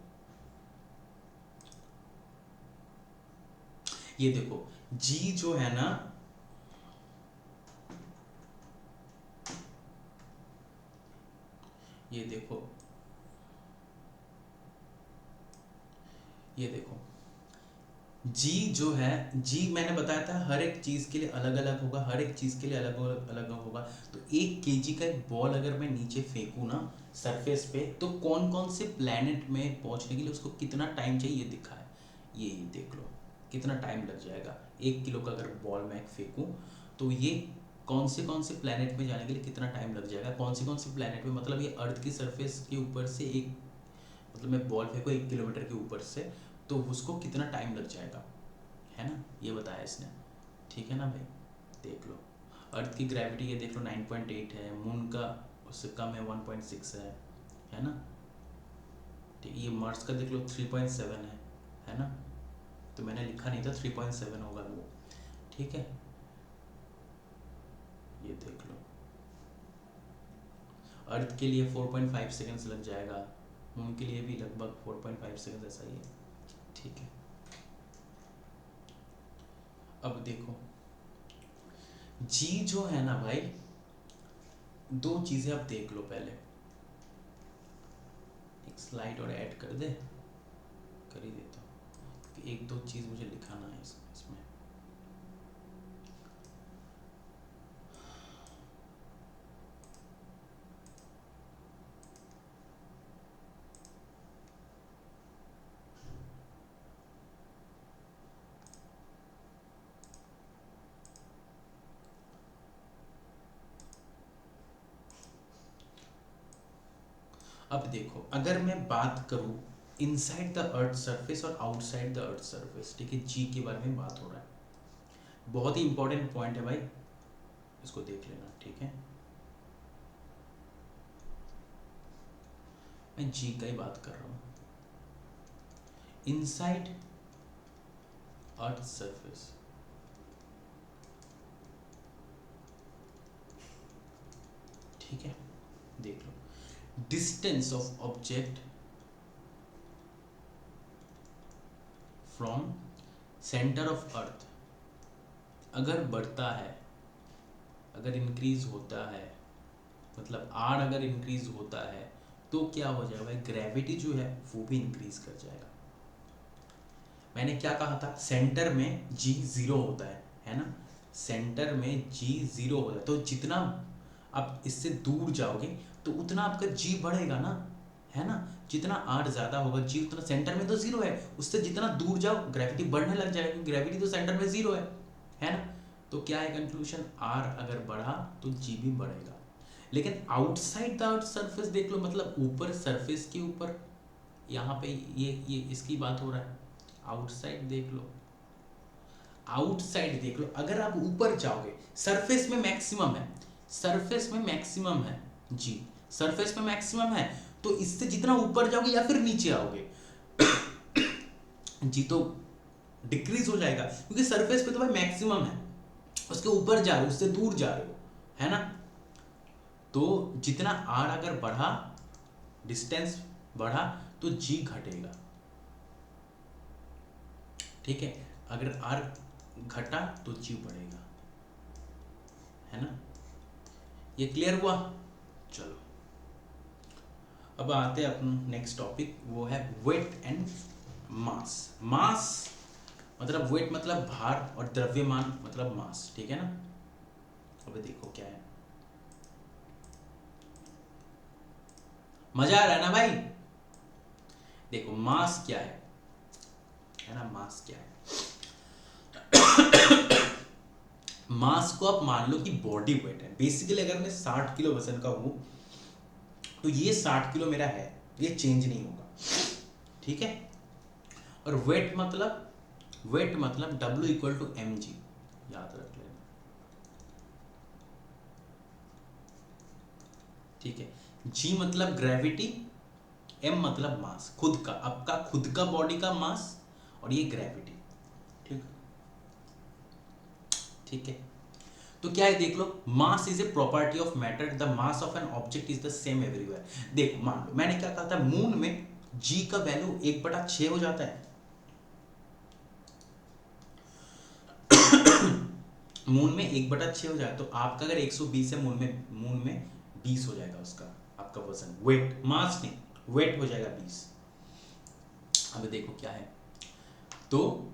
ये देखो, जी जो है ना, ये देखो, ये देखो, जी जो है, जी मैंने बताया था हर एक चीज के लिए अलग अलग होगा, हर एक चीज के लिए अलग अलग अलग होगा। तो 1 kg का एक बॉल अगर मैं नीचे फेंकूं ना सरफेस पे, तो कौन कौन से प्लेनेट में पहुंचने के लिए उसको कितना टाइम चाहिए ये दिखा है। ये देख लो कितना टाइम लग जाएगा। 1 किलो का अगर बॉल मैं फेंकूं, तो ये कौन से प्लेनेट में जाने के लिए कितना टाइम लग जाएगा, कौन से प्लेनेट में, मतलब ये अर्थ की सरफेस के ऊपर से एक, मतलब मैं बॉल फेंकूं 1 किलोमीटर के ऊपर से, तो उसको कितना टाइम लग जाएगा, है ना, ये बताया इसने। ठीक है ना भाई, देख लो। अर्थ की ग्रेविटी ये देख लो 9.8 है, मून का उससे कम है 1.6 है ना। ठीक, ये मार्स का देख लो 3.7 है ना। तो मैंने लिखा नहीं था 3.7 होगा वो। ठीक है, ये देख लो। अर्थ के लिए 4.5 सेकेंड्स लग जाएगा, मून के लिए भी लगभग 4.5 सेकेंड्स, ऐसा ही है। ठीक है, अब देखो, जी जो है ना भाई, दो चीजें आप देख लो पहले। एक स्लाइड और ऐड कर दे, कर ही देता हूँ। एक दो चीज मुझे लिखाना है इसमें। अब देखो, अगर मैं बात करूं इनसाइड द अर्थ सरफेस और आउटसाइड द अर्थ सरफेस, ठीक है, जी के बारे में बात हो रहा है। बहुत ही इंपॉर्टेंट पॉइंट है भाई, इसको देख लेना। ठीक है, मैं जी का ही बात कर रहा हूं। इनसाइड अर्थ सरफेस, ठीक है, देख लो, distance of object from centre of earth अगर बढ़ता है, अगर इंक्रीज होता है, मतलब आर अगर इंक्रीज होता है, तो क्या हो जाएगा भाई? ग्रेविटी जो है वो भी इंक्रीज कर जाएगा। मैंने क्या कहा था? सेंटर में जी जीरो होता है ना, सेंटर में जी जीरो हो जाता है, तो जितना आप इससे दूर जाओगे तो उतना आपका जी बढ़ेगा ना, है ना। जितना आर ज्यादा होगा जी उतना, सेंटर में तो जीरो है, उससे जितना दूर जाओ ग्रेविटी बढ़ने लग जाएगी, क्योंकि ग्रेविटी तो सेंटर में जीरो है ना। तो क्या है कंक्लूजन? आर अगर बढ़ा तो जी भी बढ़ेगा। लेकिन आउटसाइड द अर्थ सरफेस देख लो, मतलब ऊपर सरफेस के ऊपर, यहाँ पे ये इसकी बात हो रहा है। आउटसाइड देख लो, आउटसाइड देख लो, अगर आप ऊपर जाओगे, सरफेस में मैक्सिमम है, सरफेस में मैक्सिमम है जी, सरफेस में मैक्सिमम है, तो इससे जितना ऊपर जाओगे या फिर नीचे आओगे जी तो डिक्रीज हो जाएगा, क्योंकि सरफेस पे तो भाई मैक्सिमम है, उसके ऊपर जा रहे हो, उससे दूर जा रहे हो, है ना। तो जितना आर अगर बढ़ा, डिस्टेंस बढ़ा, तो जी घटेगा। ठीक है, अगर आर घटा तो जी बढ़ेगा, है ना। ये क्लियर हुआ? चलो, अब आते हैं अपन नेक्स्ट टॉपिक, वो है वेट एंड मास। मास मतलब वेट मतलब भार और द्रव्यमान मतलब मास, ठीक है ना। अब देखो क्या है, मजा आ रहा है ना भाई। देखो मास क्या है ना, मास क्या है। मास को आप मान लो कि बॉडी वेट है। बेसिकली अगर मैं 60 किलो वजन का हूं तो ये 60 किलो मेरा है, ये चेंज नहीं होगा, ठीक है। और वेट मतलब W इक्वल टू mg, याद रख लेना, ठीक है। G मतलब ग्रेविटी, M मतलब मास, खुद का, आपका खुद का बॉडी का मास, और ये ग्रेविटी, ठीक, ठीक है। तो क्या है देख लो, mass is a property of matter, the mass of an object is the same everywhere. देखो मान लो मैंने क्या कहा था, मून में G का वैल्यू 1/6 हो जाता है। मून में 1/6 हो जाए तो आपका अगर 120 है, मून में 20 हो जाएगा उसका, आपका वजन, वेट, मास नहीं, वेट हो जाएगा 20। अब देखो क्या है, तो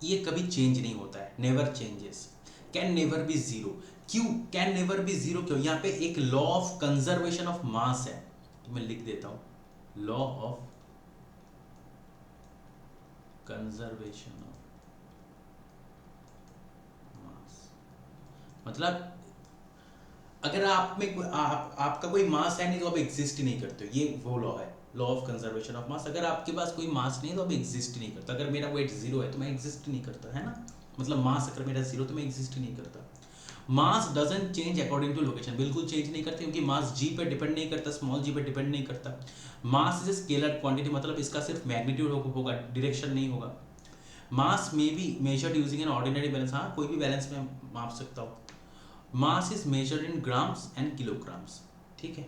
ये कभी चेंज नहीं होता है, never changes, can never be zero. क्यों कैन नेवर बी जीरो, क्यों, यहाँ पे एक law of conservation of mass है, तो मैं लिख देता हूं, law of conservation of mass. मतलब अगर आप में आपका कोई मास है नहीं तो आप एग्जिस्ट ही नहीं करते, ये वो लॉ है, law of conservation of mass. अगर आपके पास कोई मास नहीं है तो आप एग्जिस्ट ही नहीं करता। अगर मेरा वेट 0 है तो मैं एग्जिस्ट नहीं करता, है ना। मतलब मास अगर मेरा 0 तो मैं एग्जिस्ट ही नहीं करता। Mass doesn't change according to location, बिल्कुल चेंज नहीं करते, क्योंकि मास जी पे डिपेंड नहीं करता, स्मॉल जी पे डिपेंड नहीं करता। मास इज स्केलर क्वांटिटी, मतलब इसका सिर्फ मैग्नीट्यूड होगा, डायरेक्शन नहीं होगा। मास में be measured using an ordinary balance, हाँ कोई भी बैलेंस में माप सकता हूँ। Mass is measured in grams and kilograms, ठीक है।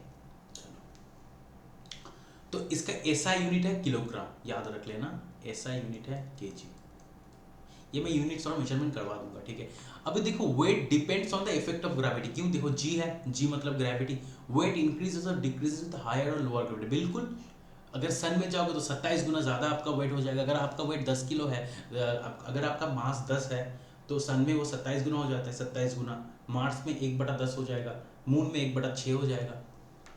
तो इसका एसआई यूनिट है किलोग्राम, याद रख लेना, एसआई यूनिट है केजी। ये मैं यूनिट्स और मेजरमेंट करवा दूंगा, ठीक है। अभी देखो weight depends on the effect of gravity, क्यों, देखो जी है, जी मतलब ग्रेविटी, वेट इंक्रीजेस और डिक्रीजेस विद हायर और लोअर ग्रेविटी, बिल्कुल। अगर सन में जाओगे तो 27 गुना ज़्यादा आपका वेट हो जाएगा। अगर आपका वेट 10 किलो है, अगर आपका मास 10 है तो सन में वो 27 गुना हो जाता है, 27 गुना। मार्स में 1/10 हो जाएगा, मून में 1/6 हो जाएगा,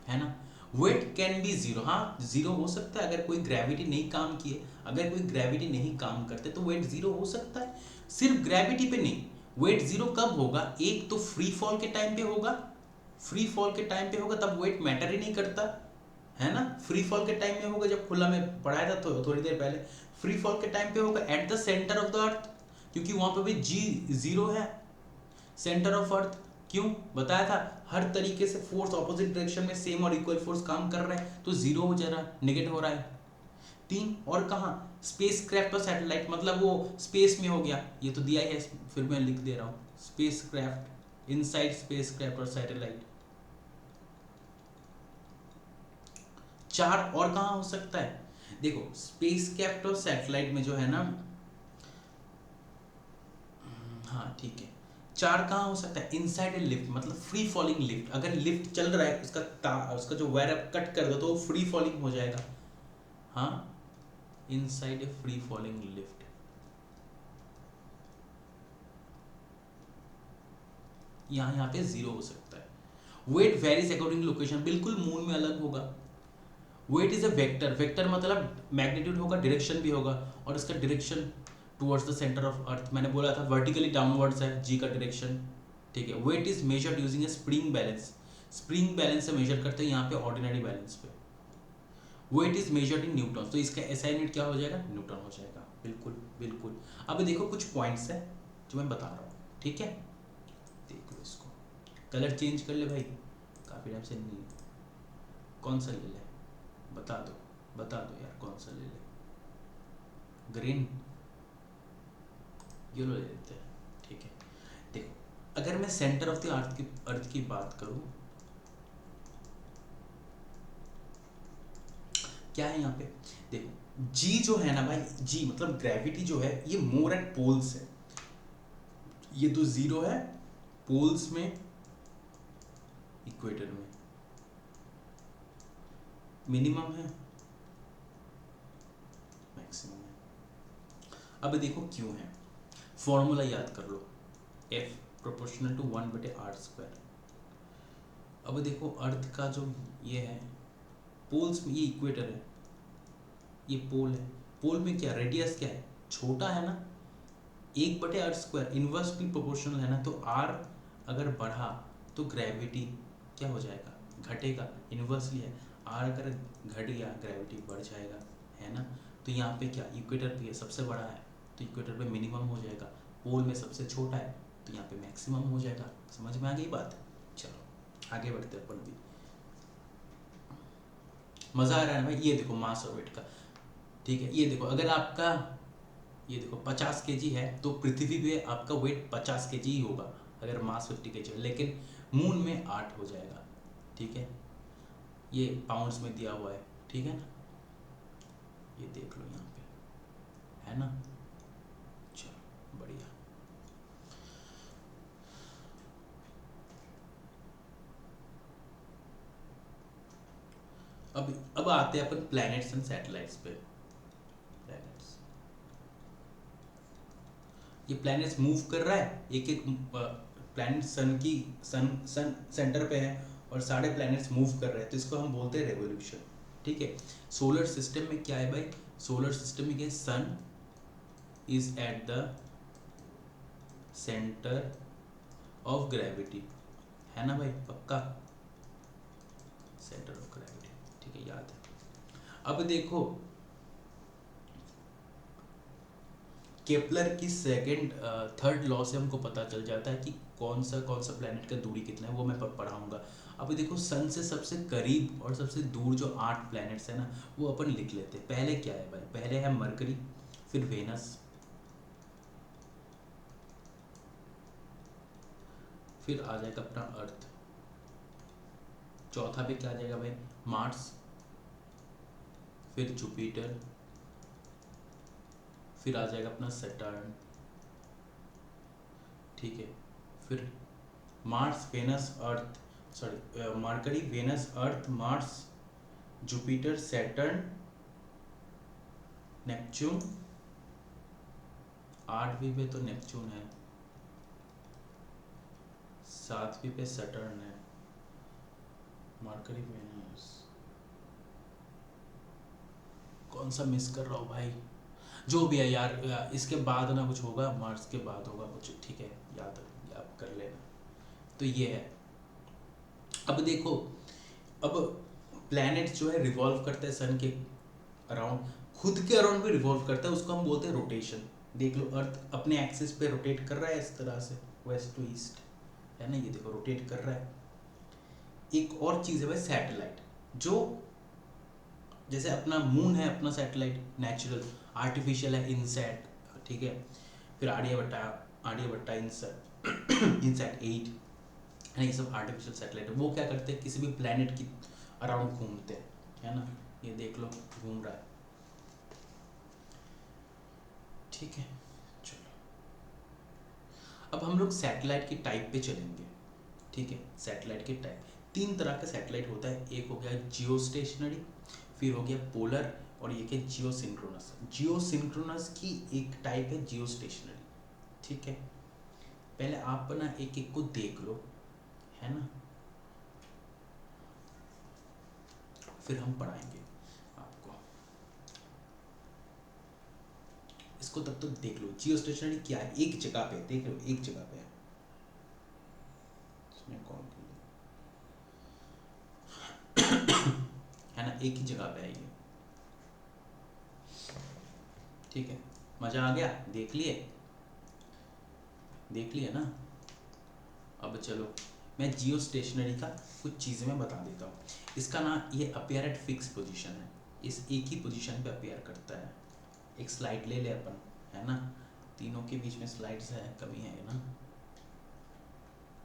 है ना। वेट कैन बी जीरो, हाँ जीरो हो सकता है अगर कोई ग्रेविटी नहीं काम किए, अगर कोई ग्रेविटी नहीं काम करते तो वेट जीरो हो सकता है। सिर्फ ग्रेविटी पे नहीं, वेट जीरो कब होगा, एक तो फ्री फॉल के टाइम पे होगा, फ्री फॉल के टाइम पे होगा तब वेट मैटर ही नहीं करता, है ना। फ्री फॉल के टाइम में होगा, जब खुला में पढ़ाया था तो थोड़ी देर पहले, फ्री फॉल के टाइम पे होगा eight the centre of the अर्थ, क्योंकि वहां पे भी जी जीरो है, सेंटर ऑफ अर्थ। क्यों बताया था, हर तरीके से फोर्स ऑपोजिट डायरेक्शन में सेम और इक्वल फोर्स काम कर रहा है, तो जीरो हो जा रहा है, नेगेटिव हो रहा है। 3 और कहाँ, स्पेस क्राफ्ट और सैटेलाइट, मतलब वो स्पेस में हो गया, ये तो दिया ही है, फिर मैं लिख दे रहा हूँ, space craft, inside space craft और सैटेलाइट। 4 और कहाँ हो सकता है, देखो स्पेस क्राफ्ट और सैटेलाइट में जो है ना, हाँ ठीक है। 4 कहाँ हो सकता है, इनसाइड ए लिफ्ट, मतलब फ्री फॉलिंग लिफ्ट, अगर लिफ्ट चल रहा है उसका जो वायर आप कट कर दो तो वो फ्री फॉलिंग हो जाएगा, हाँ, inside a free falling lift. यहाँ पे 0 हो सकता है। Weight varies according to location, बिल्कुल मून में अलग होगा। Weight is a vector, vector मतलब मैग्नीट्यूड होगा, डायरेक्शन भी होगा, और इसका direction towards the centre of earth, मैंने बोला था वर्टिकली डाउनवर्ड्स है जी का डायरेक्शन, ठीक है। Weight is measured using a spring balance, spring balance से मेजर करते हैं यहाँ पे ऑर्डिनरी बैलेंस पे। Weight is measured in newton, तो इसका एसआई यूनिट क्या हो जाएगा, न्यूटन हो जाएगा, बिल्कुल बिल्कुल। अब देखो कुछ पॉइंट्स है जो मैं बता रहा हूँ, ठीक है। देख लो इसको, कलर चेंज कर ले भाई, काफ़ी टाइम से नहीं, कौन सा ले ले, बता दो यार, कौन सा ले ले, ग्रीन, येलो ले लेते हैं, ठीक है। देखो अगर मैं सेंटर ऑफ द अर्थ की बात करूं, क्या है यहाँ पे, देखो जी जो है ना भाई, जी मतलब ग्रेविटी जो है ये मोर एट पोल्स है, ये तो 0 है पोल्स में, इक्वेटर में, मिनिमम है, मैक्सिमम है। अब देखो क्यों है, फॉर्मूला याद कर लो, एफ प्रोपोर्शनल टू 1/r²। अब देखो अर्थ का जो ये है पोल्स में, ये इक्वेटर है, ये पोल है, पोल में क्या रेडियस क्या है, छोटा है ना, 1/r², इन्वर्सली प्रोपोर्शनल है ना, तो r अगर बढ़ा तो ग्रेविटी क्या हो जाएगा, घटेगा, इन्वर्सली है, r अगर घट गया ग्रेविटी बढ़ जाएगा, है ना। तो यहाँ पे क्या इक्वेटर पे सबसे बड़ा है तो इक्वेटर पे मिनिमम हो जाएगा, पोल में सबसे छोटा है तो यहाँ पे मैक्सिमम हो जाएगा। समझ में आ गई बात? चलो आगे बढ़ते अपन भी, मज़ा आ रहा है ना भाई। ये देखो मास और वेट का, ठीक है, ये देखो अगर आपका ये देखो 50 केजी है तो पृथ्वी पे आपका वेट 50 केजी ही होगा अगर मास 50 केजी है, लेकिन मून में 8 हो जाएगा, ठीक है, ये पाउंड्स में दिया हुआ है, ठीक है ना, ये देख लो यहाँ पे, है ना। चलो बढ़िया। अब आते हैं अपन प्लैनेट्स एंड सैटेलाइट्स पे। प्लैनेट्स, ये प्लैनेट्स मूव कर रहा है, एक एक प्लैनेट सन की सन सेंटर पे है और सारे प्लैनेट्स मूव कर रहे हैं, तो इसको हम बोलते हैं रेवोल्यूशन, ठीक है। सोलर सिस्टम में क्या है भाई, सोलर सिस्टम में क्या, sun is at the centre of gravity, है ना भाई, पक्का सेंटर ऑफ ग्रेविटी, ठीक है, याद है। अब देखो केपलर की सेकंड थर्ड लॉ से हमको पता चल जाता है कि कौन सा प्लेनेट का दूरी कितना है, वो मैं पढ़ाऊंगा। अब देखो सन से सबसे करीब और सबसे दूर जो 8 प्लैनेट्स है ना, वो अपन लिख लेते हैं। पहले क्या है भाई, पहले है मरकरी, फिर वेनस, फिर आ जाएगा अपना अर्थ, चौथा पे क्या आ जाएगा भाई, मार्स, फिर जुपिटर, फिर आ जाएगा अपना सैटर्न, ठीक है, फिर Mars Venus Earth, sorry mercury Venus Earth Mars Jupiter Saturn Neptune, 8वीं पे तो नेपच्यून है, 7वीं पे सैटर्न है, मरकरी वेनस, कौन सा मिस कर रहा हूँ भाई, जो भी है यार, इसके बाद ना कुछ होगा, मार्स के बाद होगा कुछ, ठीक है, याद कर लेना। तो ये है। अब देखो, अब प्लैनेट जो है रिवॉल्व करते हैं सन के अराउंड, खुद के अराउंड भी रिवॉल्व करता है, उसको हम बोलते हैं रोटेशन। देख लो अर्थ अपने एक्सिस पे रोटेट कर रहा है इस तरह से, वेस्ट टू ईस्ट, है ना, ये देखो रोटेट कर रहा है। एक और चीज़ है भाई सैटेलाइट, जो जैसे अपना मून है अपना सैटेलाइट नेचुरल, आर्टिफिशियल है इनसैट, ठीक है, फिर आर्यभट्टा इनसैट 8 है ना, ये सब आर्टिफिशियल सैटेलाइट है। वो क्या करते हैं, किसी भी प्लैनेट की अराउंड घूमते हैं, है ना, ये देख लो घूम रहा है, ठीक है। चलो अब हम लोग सैटेलाइट के टाइप पे चलेंगे, ठीक है। सैटेलाइट के टाइप, 3 तरह का सैटेलाइट होता है, एक हो गया जियो स्टेशनरी, फिर हो गया पोलर, और ये क्या जियो सिंक्रोनस। जियो सिंक्रोनस की एक टाइप है जियो स्टेशनरी, ठीक है। पहले आप ना एक एक को देख लो, है ना, फिर हम पढ़ाएंगे आपको इसको, तब तक देख लो जियो स्टेशनरी क्या है, एक जगह पे देख लो, एक जगह पे है, इसमें कॉल है ना, एक ही जगह पे है ये, ठीक है। मजा आ गया, देख लिए ना। अब चलो मैं जियो स्टेशनरी का कुछ चीज़ें मैं बता देता हूँ। इसका ना ये अपेयर एट फिक्स पोजीशन है, इस एक ही पोजीशन पे अपेयर करता है। एक स्लाइड ले ले अपन, है ना, तीनों के बीच में स्लाइड्स है, कमी है ना,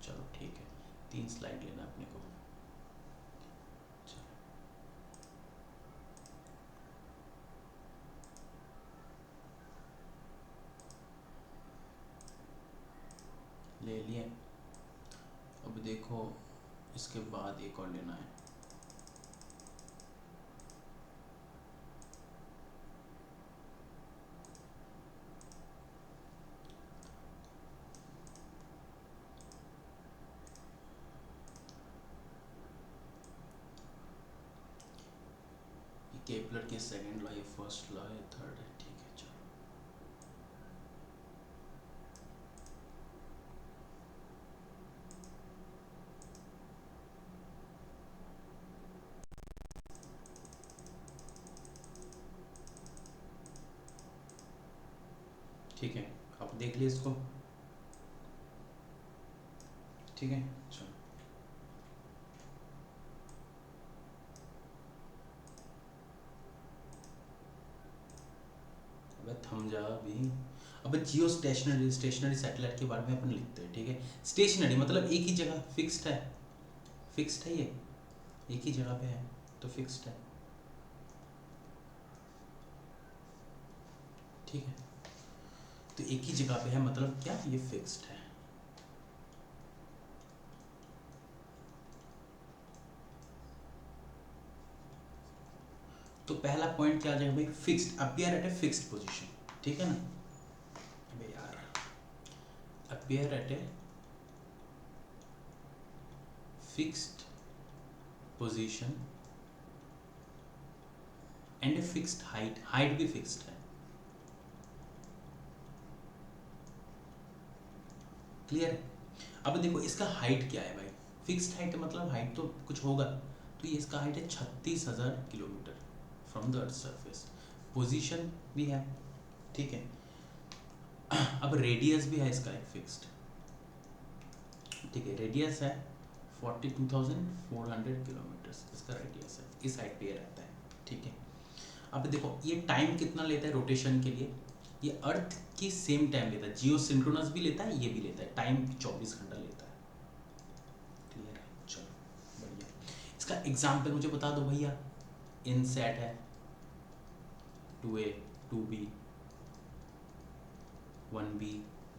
चलो ठीक है, 3 स्लाइड लेना अपने को। ले लिए। अब देखो इसके बाद एक और लेना है, केपलर की सेकंड लॉ, ये फर्स्ट लॉ है, थर्ड है, ठीक है चलो। ठीक है, आप देख लिए इसको, ठीक है चलो। अबे थम जा अभी। अब जियो स्टेशनरी सैटेलाइट के बारे में अपन लिखते हैं, ठीक है। स्टेशनरी मतलब एक ही जगह फिक्स्ड है, फिक्स्ड है, ये एक ही जगह पे है तो फिक्स्ड है, ठीक है। तो एक ही जगह पे है मतलब क्या, ये फिक्स्ड है। तो पहला पॉइंट क्या आ जाएगा भाई, fixed, appear eight a fixed position, ठीक है ना। अबे यार, appear eight a fixed position and a fixed height, height भी फिक्स्ड है, क्लियर है। अब देखो इसका हाइट क्या है भाई, फिक्स्ड हाइट मतलब हाइट तो कुछ होगा, तो ये इसका हाइट है 36,000 kilometre from the earth surface, position भी है, ठीक है। अब रेडियस भी है इसका एक फिक्स्ड, ठीक है, रेडियस है 42,400 किलोमीटर इसका रेडियस है, इस हाइट पे ये रहता है, ठीक है। अब देखो ये टाइम कितना लेता है रोटेशन के लिए, ये अर्थ की सेम टाइम लेता है, जियो सिंक्रोनस भी लेता है, ये भी लेता है, टाइम 24 घंटा लेता है, क्लियर है चलो बढ़िया। इसका एग्जाम्पल मुझे बता दो भैया, इनसैट है 2A 2B 1B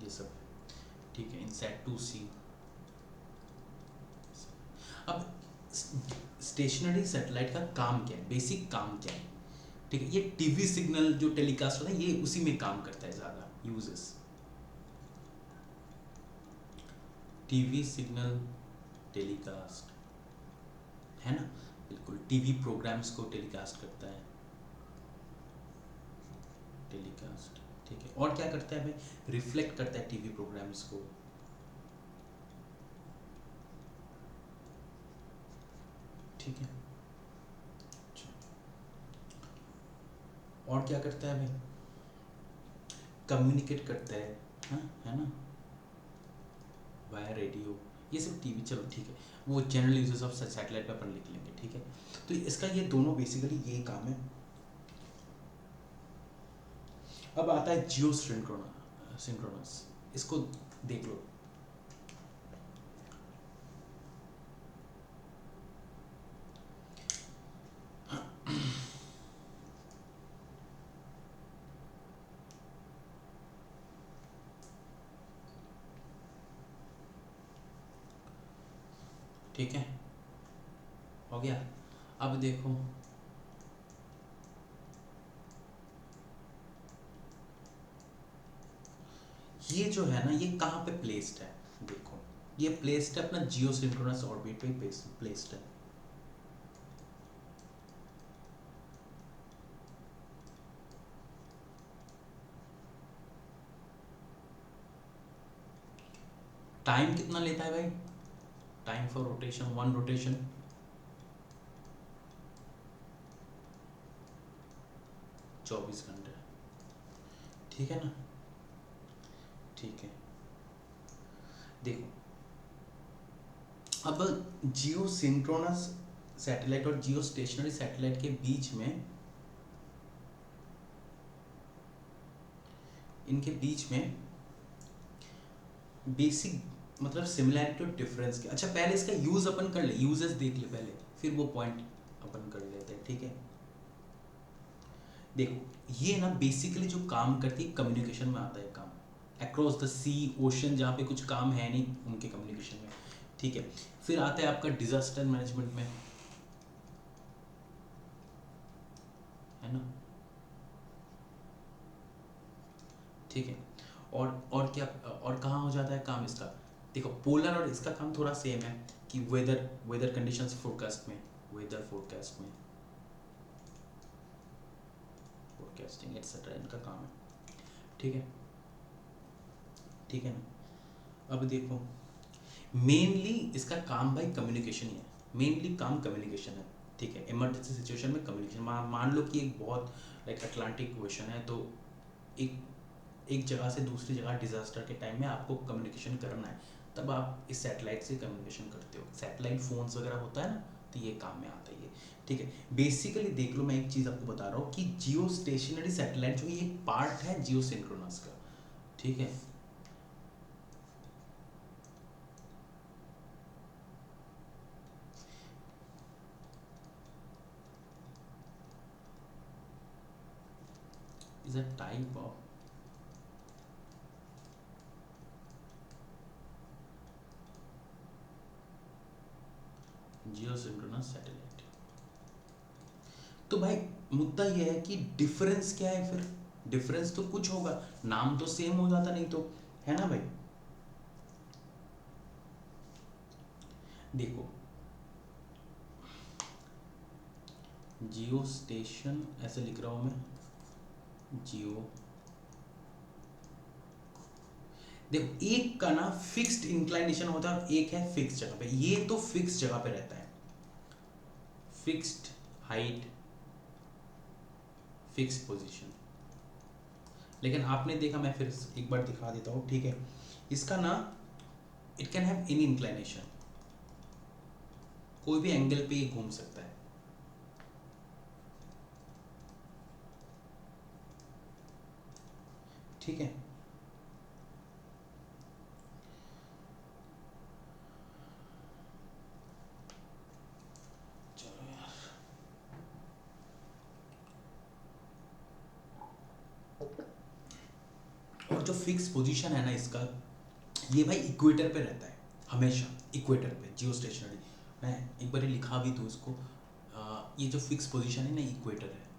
ये सब, ठीक है, इनसैट 2C। अब स्टेशनरी सैटेलाइट का काम क्या है, बेसिक काम क्या है, ठीक है। ये टीवी सिग्नल जो टेलीकास्ट होता है ये उसी में काम करता है ज़्यादा, यूजेस टीवी सिग्नल टेलीकास्ट, है ना, बिल्कुल टीवी प्रोग्राम्स को टेलीकास्ट करता है, टेलीकास्ट, ठीक है। और क्या करता है भाई, रिफ्लेक्ट करता है टीवी प्रोग्राम्स को, ठीक है। और क्या करता है भाई, कम्युनिकेट करता है, हाँ है ना, वाया रेडियो, ये सब टीवी, चलो ठीक है, वो जनरल यूजेस ऑफ सैटेलाइट पे अपन लिख लेंगे, ठीक है। तो इसका ये दोनों बेसिकली यही काम है। अब आता है जियो सिंक्रोनस, इसको देख लो, ठीक है, हो गया। अब देखो ये जो है ना, ये कहाँ पे प्लेस्ड है, देखो ये प्लेस्ड है अपना जियो सिंक्रोनस ऑर्बिट पे प्लेस्ड है, टाइम कितना लेता है भाई, time for rotation, one rotation 24 घंटे, ठीक है ना, ठीक है। देखो अब जियो सिंक्रोनस सैटेलाइट और जियो स्टेशनरी सैटेलाइट के बीच में, इनके बीच में बेसिक मतलब सिमिलैरिटी और डिफरेंस के, अच्छा पहले इसका यूज अपन कर ले, यूजेस देख ले पहले, फिर वो पॉइंट अपन कर लेते हैं, ठीक है। देखो ये ना बेसिकली जो काम करती है कम्युनिकेशन में आता है काम, अक्रॉस द सी ओशन, जहाँ पे कुछ काम है नहीं उनके कम्युनिकेशन में, ठीक है। फिर आता है आपका डिजास्टर मैनेजमेंट में, है ना, ठीक है। और क्या, और कहाँ हो जाता है काम इसका, देखो पोलर और इसका काम थोड़ा सेम है कि वेदर वेदर कंडीशंस फोरकास्ट में, वेदर फोरकास्ट में, ब्रॉडकास्टिंग एटसेट्रा इनका काम है। ठीक है, ठीक है ना। अब देखो, मेनली इसका काम भाई कम्युनिकेशन ही है, मेनली काम कम्युनिकेशन है। ठीक है, इमरजेंसी सिचुएशन में कम्युनिकेशन, मान लो कि एक बहुत लाइक अटलांटिक ओशन है, तो एक एक जगह से दूसरी जगह डिजास्टर के टाइम में आपको कम्युनिकेशन करना है, तब आप इस सैटेलाइट से कम्युनिकेशन करते हो। सैटेलाइट फोन्स वगैरह होता है ना, तो ये काम में आता है ये। ठीक है, बेसिकली देख लो, मैं एक चीज़ आपको बता रहा हूँ कि जियो स्टेशनरी सैटेलाइट जो ये एक पार्ट है जियो सिंक्रोनस का। ठीक है, is a type of Jio synchronous satellite. तो भाई मुद्दा यह है कि डिफरेंस क्या है फिर? डिफरेंस तो कुछ होगा, नाम तो सेम हो जाता नहीं तो, है ना भाई। देखो, जियो स्टेशन ऐसे लिख रहा हूं मैं, जियो। देखो, एक का ना फिक्स्ड इंक्लाइनेशन होता है और एक है फिक्स जगह पे। ये तो फिक्स जगह पे रहता है, फिक्स्ड हाइट, फिक्स पोजीशन। लेकिन आपने देखा, मैं फिर एक बार दिखा देता हूँ। ठीक है, इसका ना it can have any inclination, कोई भी एंगल पे ये घूम सकता है। ठीक है, चलो यार। और जो फिक्स पोजीशन है ना इसका, ये भाई इक्वेटर पे रहता है हमेशा, इक्वेटर पे जियो स्टेशनरी। मैं एक बार लिखा भी दूँ इसको, ये जो फिक्स पोजीशन है ना, इक्वेटर है।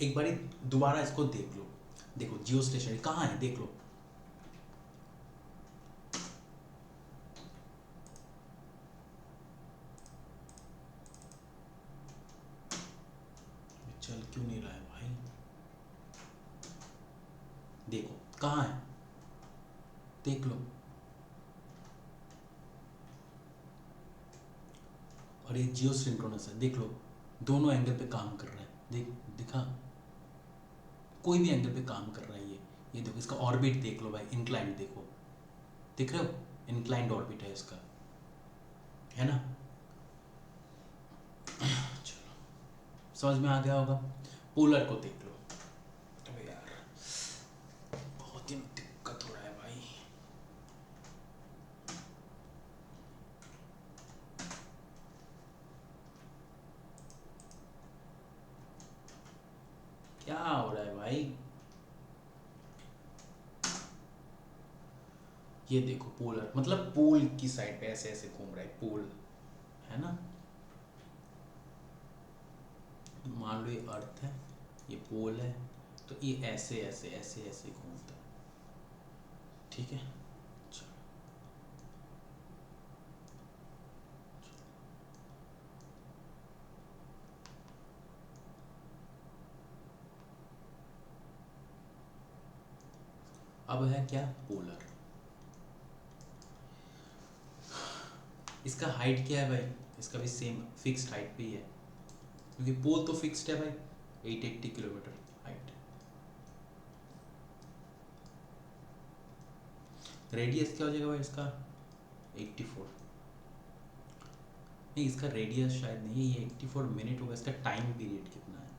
एक बार दोबारा इसको देख लो, देखो जियो स्टेशनरी कहाँ है, देख लो। चल क्यों नहीं रहा है भाई, देखो कहाँ है, देख लो। और ये जियो सिंक्रोनस है, देख लो, दोनों एंगल पे काम कर रहा है। देख, दिखा, कोई भी एंगल पे काम कर रहा है ये देखो, इसका ऑर्बिट देख लो भाई, इंक्लाइंड देखो, दिख रहे हो, इंक्लाइंड ऑर्बिट है इसका, है ना। चलो, समझ में आ गया होगा। पोलर को देख लो। अबे यार, बहुत ही दिक्कत हो रहा है भाई। क्या हो रहा है भाई, ये देखो पोलर, मतलब पोल की साइड पे ऐसे ऐसे घूम रहा है, पोल, है ना। मान लो ये अर्थ है, ये पोल है, तो ये ऐसे ऐसे ऐसे ऐसे घूमता है। ठीक है, चलो। अब है क्या, पोलर। इसका हाइट क्या है भाई, इसका भी सेम फिक्स्ड हाइट पे ही है, क्योंकि पोल तो फिक्स्ड है भाई, 880 किलोमीटर हाइट। रेडियस क्या हो जाएगा भाई इसका, 84। नहीं, इसका रेडियस शायद नहीं है, ये 84 मिनट होगा। इसका टाइम पीरियड कितना है,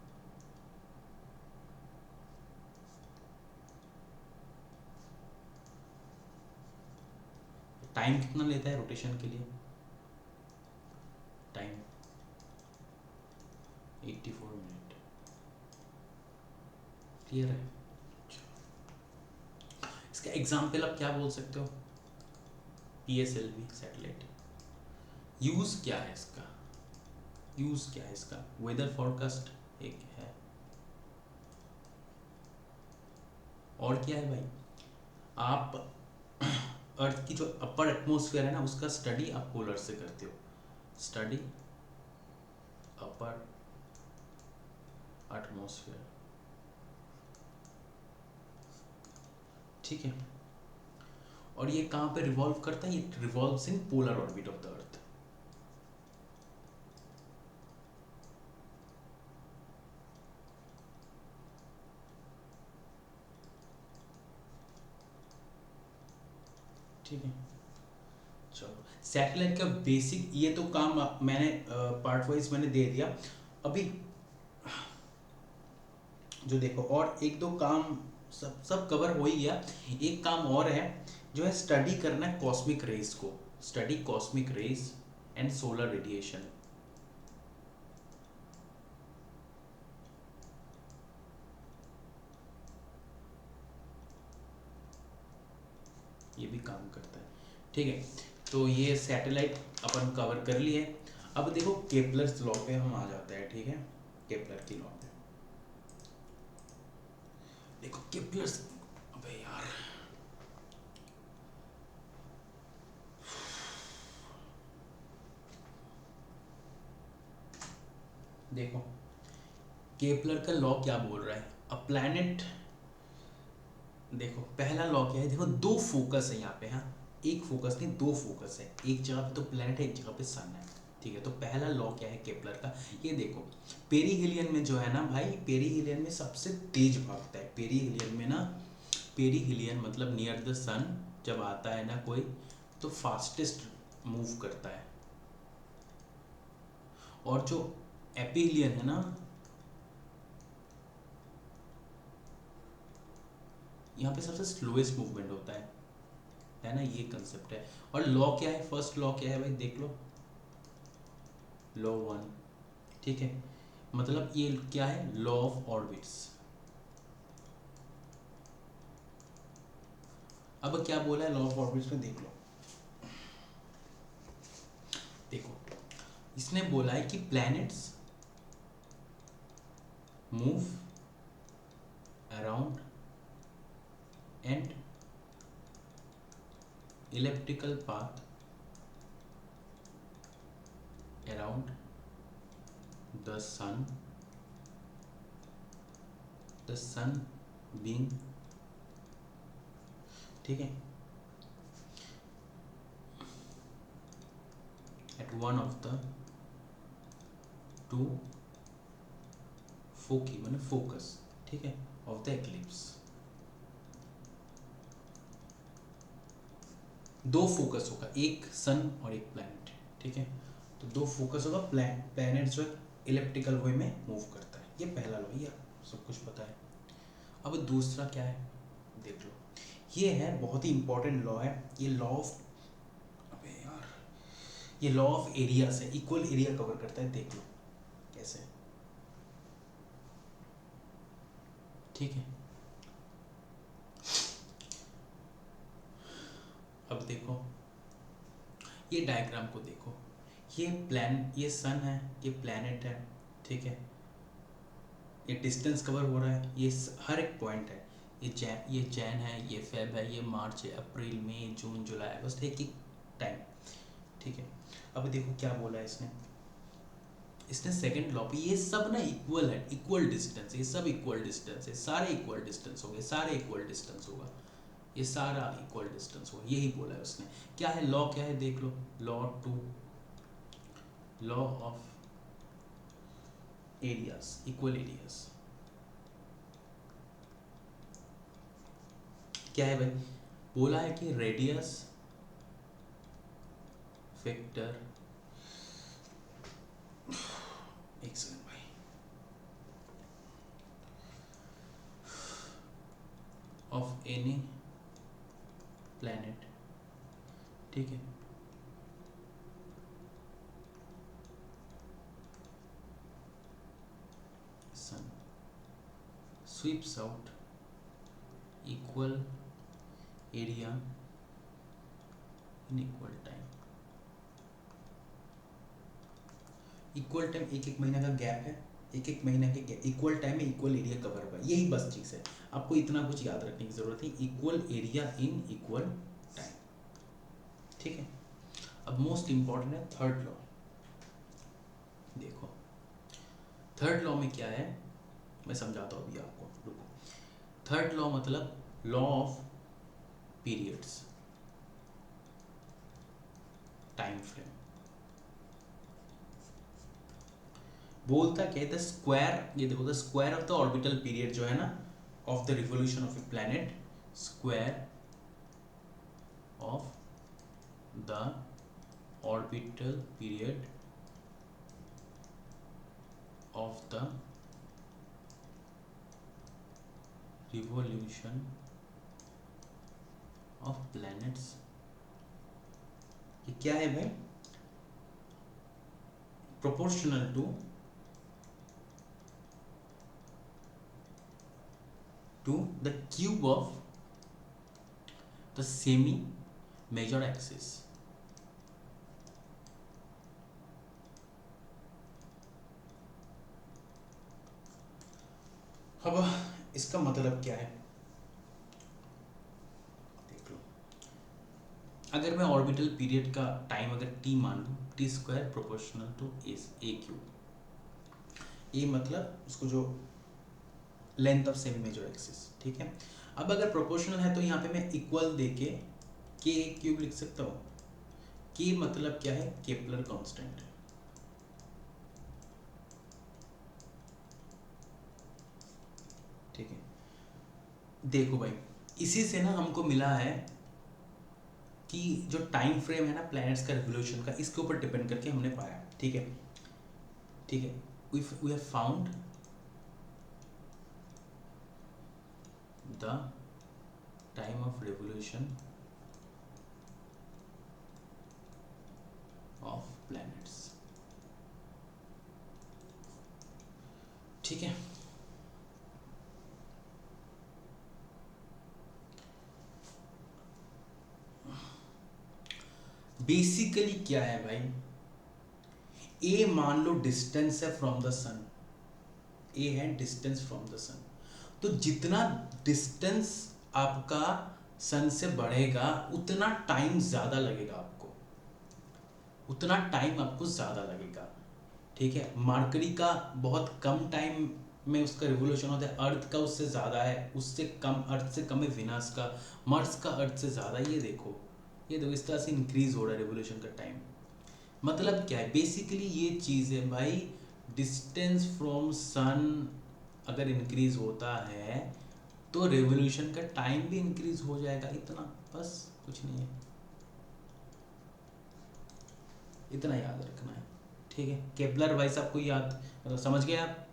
टाइम कितना लेता है रोटेशन के लिए, टाइम 84 मिनट। क्लियर है। इसका एग्जाम्पल आप क्या बोल सकते हो, PSLV सैटेलाइट। यूज़ क्या है इसका, यूज़ क्या है इसका, वेदर फॉरकास्ट एक है, और क्या है भाई, आप अर्थ की जो अपर एटमॉस्फेयर है ना, उसका स्टडी आप पोलर से करते हो, स्टडी अपर एटमॉस्फेयर, ठीक है। और ये कहाँ पे रिवॉल्व करता है? ये revolves in polar orbit of the अर्थ। ठीक है, चलो सैटेलाइट का बेसिक ये तो काम मैंने पार्ट वाइज मैंने दे दिया। अभी जो देखो और एक दो काम सब सब कवर हो ही गया। एक काम और है जो है स्टडी करना है कॉस्मिक रेज को, study cosmic rays and solar radiation. ये भी काम करता है, ठीक है। तो ये सैटेलाइट अपन कवर कर लिए। अब देखो केपलर्स लॉ पे हम आ जाते हैं, ठीक है। केपलर की लॉ पे देखो केपलर्स, अबे यार देखो केपलर का लॉ क्या बोल रहा है, अ प्लैनेट, देखो पहला लॉ क्या है, देखो दो फोकस है यहाँ पे, हाँ एक फोकस नहीं दो फोकस है, एक जगह पे तो प्लैनेट है एक जगह पे सन है, ठीक है। तो पहला लॉ क्या है केपलर का, ये देखो पेरीहेलियन में जो है ना भाई, पेरीहेलियन में सबसे तेज भागता है, पेरीहेलियन में ना, पेरीहेलियन मतलब नियर द सन जब आता है ना कोई, तो फास्टेस्ट मूव करता है। और जो एपीलियन है ना, यहाँ पे सबसे स्लोएस्ट मूवमेंट होता है ना, ये कंसेप्ट है। और लॉ क्या है, फर्स्ट लॉ क्या है भाई देख लो, लॉ वन, ठीक है। मतलब ये क्या है, लॉ ऑफ ऑर्बिट्स। अब क्या बोला है लॉ ऑफ ऑर्बिट्स में, देख लो, देखो इसने बोला है कि planets move around and elliptical path around the sun being, ठीक है, at one of the two foci माने फोकस, ठीक है, of the eclipse। दो फोकस होगा, एक सन और एक प्लैनेट, ठीक है। तो दो फोकस होगा, प्लैनेट जो इलेप्टिकल वे में मूव करता है, ये पहला लॉ, ये सब कुछ पता है। अब दूसरा क्या है देख लो, ये है बहुत ही इंपॉर्टेंट लॉ है, ये लॉ ऑफ, अबे यार ये लॉ ऑफ एरिया से, इक्वल एरिया कवर करता है, देख लो कैसे, ठीक है। अब देखो ये डायग्राम को देखो, ये सन है, ये प्लैनेट है, ठीक है। ये डिस्टेंस कवर हो रहा है, ये हर एक पॉइंट है, ये जैन है, ये फेब है, ये मार्च है, अप्रैल मई जून जुलाई अगस्त, एक एक टाइम, ठीक है। अब देखो क्या बोला है इसने सेकंड लॉ पे, ये सब ना इक्वल है, इक्वल डिस्टेंस, ये सब इक्वल डिस्टेंस है, सारे इक्वल डिस्टेंस हो गए, सारे इक्वल डिस्टेंस होगा, ये सारा इक्वल डिस्टेंस होगा, यही बोला है उसने। क्या है लॉ, क्या है देख लो, law two, law of areas, equal areas, क्या है भाई, बोला है कि रेडियस वेक्टर, एक सेकंड भाई, ऑफ एनी प्लैनेट, ठीक है, sun sweeps out equal area in equal time, equal time एक एक महीना का गैप है, एक एक महीना के इक्वल टाइम में इक्वल एरिया कवर हुआ, यही बस चीज़ है, आपको इतना कुछ याद रखने की ज़रूरत है, equal area in equal time, ठीक है। अब मोस्ट इंपॉर्टेंट है थर्ड लॉ, देखो थर्ड लॉ में क्या है, मैं समझाता हूँ अभी आपको, रुको। थर्ड लॉ मतलब law of periods, time frame. बोलता क्या है, द स्क्वायर, ये देखो, the square of the orbital period जो है ना of the revolution of A planet, square of the orbital period of the revolution of planets, ये क्या है भाई, proportional to the cube of the semi major axis। अब इसका मतलब क्या है देख लो। अगर मैं ऑर्बिटल पीरियड का टाइम अगर t मान लूँ, T square proportional to a cube, ये मतलब उसको जो length of semi major axis, ठीक है। अब अगर प्रोपोर्शनल है तो यहाँ पे मैं इक्वल देके के क्यूब लिख सकता हूँ। के मतलब क्या है, केपलर कांस्टेंट, ठीक है। देखो भाई, इसी से ना हमको मिला है कि जो टाइम फ्रेम है ना प्लैनेट्स का रिवोल्यूशन का, इसके ऊपर डिपेंड करके हमने पाया, ठीक है, ठीक है। We have found the time of revolution of planets, ठीक है। बेसिकली क्या है भाई, ए मान लो डिस्टेंस है फ्रॉम द सन, ए है डिस्टेंस फ्रॉम द सन, तो जितना डिस्टेंस आपका सन से बढ़ेगा उतना टाइम ज्यादा लगेगा आपको, उतना टाइम आपको ज्यादा लगेगा, ठीक है। मरकरी का बहुत कम टाइम में उसका रिवोल्यूशन होता है, अर्थ का उससे ज़्यादा है, उससे कम, अर्थ से कम है विनास का, मार्स का अर्थ से ज़्यादा। ये देखो, ये देखो, इस तरह से इंक्रीज हो रहा है रिवोल्यूशन का टाइम। मतलब क्या है, बेसिकली ये चीज़ है भाई, डिस्टेंस फ्रॉम सन अगर इंक्रीज होता है तो रिवोल्यूशन का टाइम भी इंक्रीज हो जाएगा, इतना, बस कुछ नहीं है, इतना याद रखना है, ठीक है। केपलर वाइज आपको याद, मतलब समझ गए आप।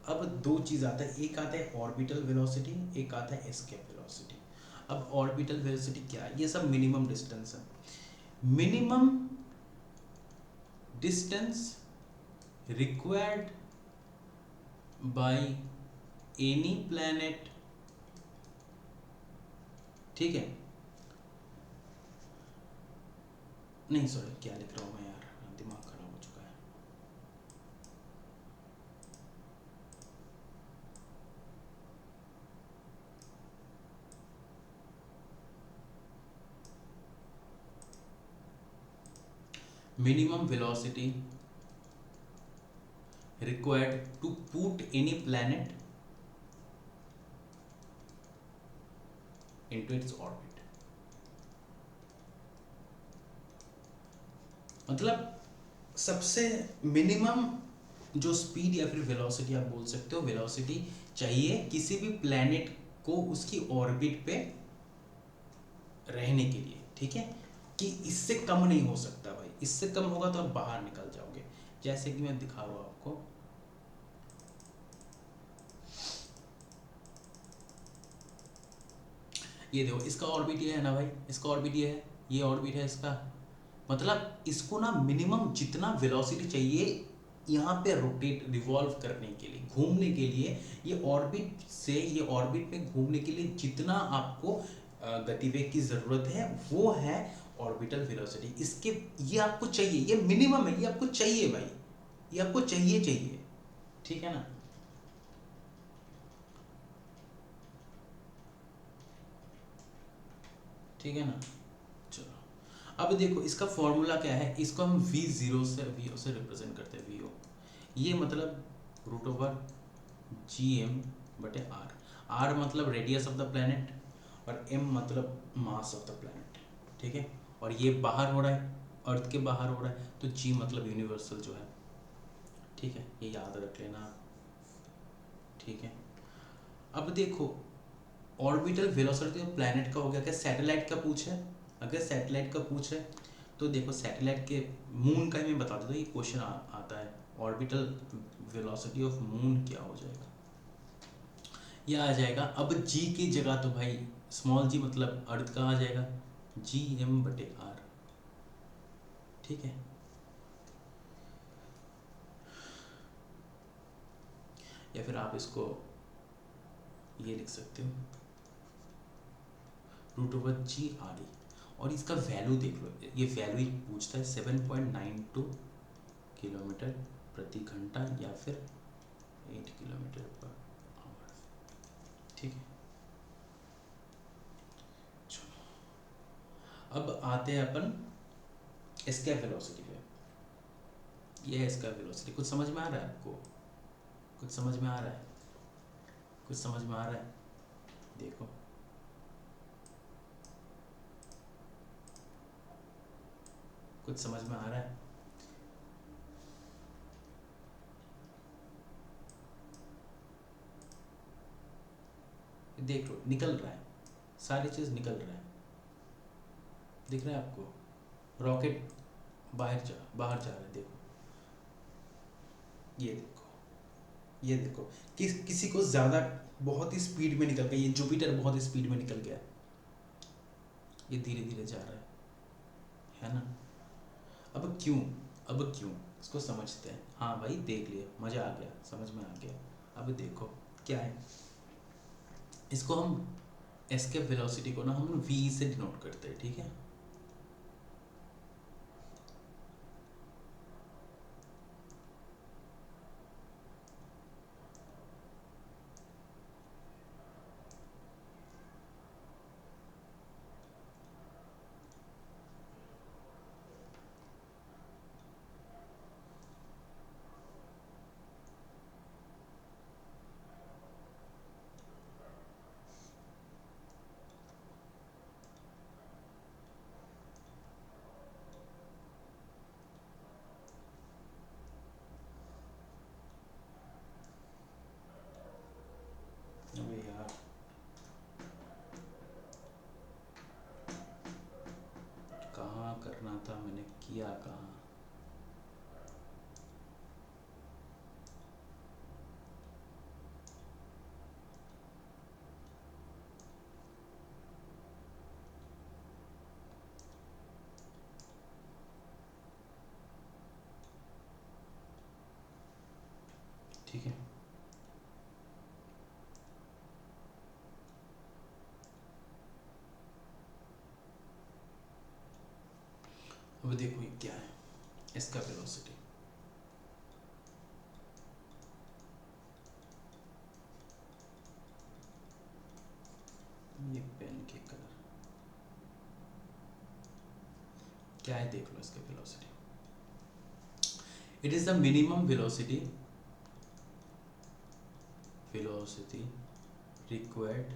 अब दो चीज़ आता है, एक आता है ऑर्बिटल वेलोसिटी, एक आता है एस्केप वेलोसिटी। अब ऑर्बिटल वेलोसिटी क्या है, ये सब मिनिमम डिस्टेंस है। Minimum distance required by any planet, ठीक है। नहीं सॉरी, क्या लिख रहा हूँ मैं यार, दिमाग खराब हो चुका है। minimum velocity required to put any planet into its orbit। मतलब सबसे मिनिमम जो स्पीड या फिर वेलोसिटी आप बोल सकते हो, वेलोसिटी चाहिए किसी भी प्लैनेट को उसकी ऑर्बिट पे रहने के लिए, ठीक है, कि इससे कम नहीं हो सकता भाई, इससे कम होगा तो आप बाहर निकल जाओगे। जैसे कि मैं दिखा रहा हूँ आपको, ये देखो, इसका ऑर्बिट ये है ना भाई, इसका ऑर्बिट ये है, ये ऑर्बिट है इसका, मतलब इसको ना मिनिमम जितना वेलोसिटी चाहिए यहाँ पे रोटेट रिवॉल्व करने के लिए, घूमने के लिए, ये ऑर्बिट से ये ऑर्बिट में घूमने के लिए जितना आपको गतिवेग की ज़रूरत है वो है ऑर्बिटल वेलोसिटी। इसके ये आपको चाहिए, ये मिनिमम है, ये आपको चाहिए भाई, ये आपको चाहिए चाहिए, ठीक है ना। ठीक है ना, चलो। अब देखो इसका फॉर्मूला क्या है, इसको हम V0 से रिप्रेजेंट करते हैं, VO, ये मतलब रूट ओवर GM/R। R मतलब रेडियस ऑफ द प्लैनेट और M मतलब मास ऑफ द प्लैनेट, ठीक है। और ये बाहर हो रहा है, अर्थ के बाहर हो रहा है, तो G मतलब यूनिवर्सल जो है, ठीक है, ये याद रख लेना आप, ठीक है। अब देखो ऑर्बिटल वेलोसिटी ऑफ प्लैनेट का हो गया, क्या सैटेलाइट का पूछे? अगर सैटेलाइट का पूछे तो देखो सैटेलाइट के मून का ही मैं बता देता हूँ, ये क्वेश्चन आता है, ऑर्बिटल वेलोसिटी ऑफ मून क्या हो जाएगा, ये आ जाएगा। अब जी की जगह तो भाई स्मॉल जी मतलब अर्थ का आ जाएगा, GM/R, ठीक है। या फिर आप इसको ये लिख सकते हो √/GRE। और इसका वैल्यू देख लो, ये वैल्यू ही पूछता है, 7.92 किलोमीटर प्रति घंटा या फिर 8 किलोमीटर पर आवर, ठीक है। चलो अब आते हैं अपन एस्केप वेलोसिटी पे। ये है एस्केप वेलोसिटी, कुछ समझ में आ रहा है आपको? कुछ समझ में आ रहा है? कुछ समझ में आ रहा है? देखो कुछ समझ में आ रहा है? देख लो निकल रहा है, सारी चीज़ निकल रहा है, दिख रहा है आपको? रॉकेट बाहर जा रहा है, देखो ये देखो, ये देखो किसी को ज़्यादा बहुत ही स्पीड में निकल गया, ये जुपिटर बहुत ही स्पीड में निकल गया, ये धीरे धीरे जा रहा है ना। अब क्यों? अब क्यों इसको समझते हैं। हाँ भाई देख लिया, मज़ा आ गया, समझ में आ गया। अब देखो क्या है, इसको हम एस्केप वेलोसिटी को ना हम v से डिनोट करते हैं, ठीक है। अबे यार कहाँ करना था, मैंने किया कहाँ? ठीक है, अब देखो ये क्या है, इसका वेलोसिटी, ये पेन के कलर क्या है देख लो, इसका velocity, it is the minimum velocity required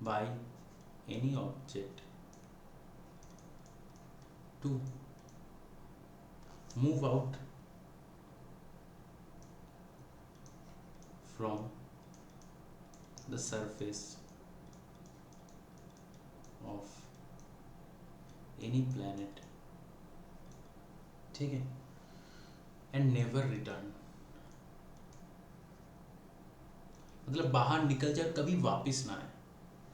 by any object to move out from the surface of any planet, ठीक है, and never return, मतलब बाहर निकल जाए कभी वापस ना आए,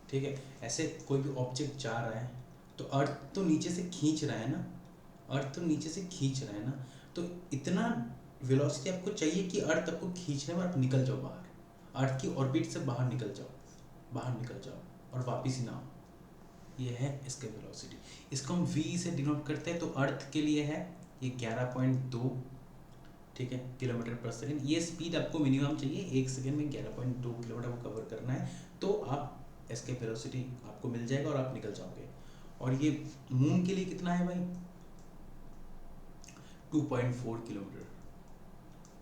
ठीक है। ऐसे कोई भी ऑब्जेक्ट जा रहा है तो अर्थ तो नीचे से खींच रहा है ना, अर्थ तो नीचे से खींच रहा है ना, तो इतना वेलोसिटी आपको चाहिए कि अर्थ आपको खींचने में आप निकल जाओ बाहर, अर्थ की ऑर्बिट से बाहर निकल जाओ, बाहर निकल जाओ और वापस ही ना आओ। ये है इसके वेलोसिटी, इसको हम v से डिनोट करते हैं। तो अर्थ के लिए है ये 11.2, ठीक है, किलोमीटर पर सेकंड। ये स्पीड आपको मिनिमम चाहिए, 1 सेकंड में 11.2 किलोमीटर को कवर करना है, तो आप इसके वेलोसिटी आपको मिल जाएगा और आप निकल जाओगे। और ये मून के लिए कितना है भाई? 2.4 किलोमीटर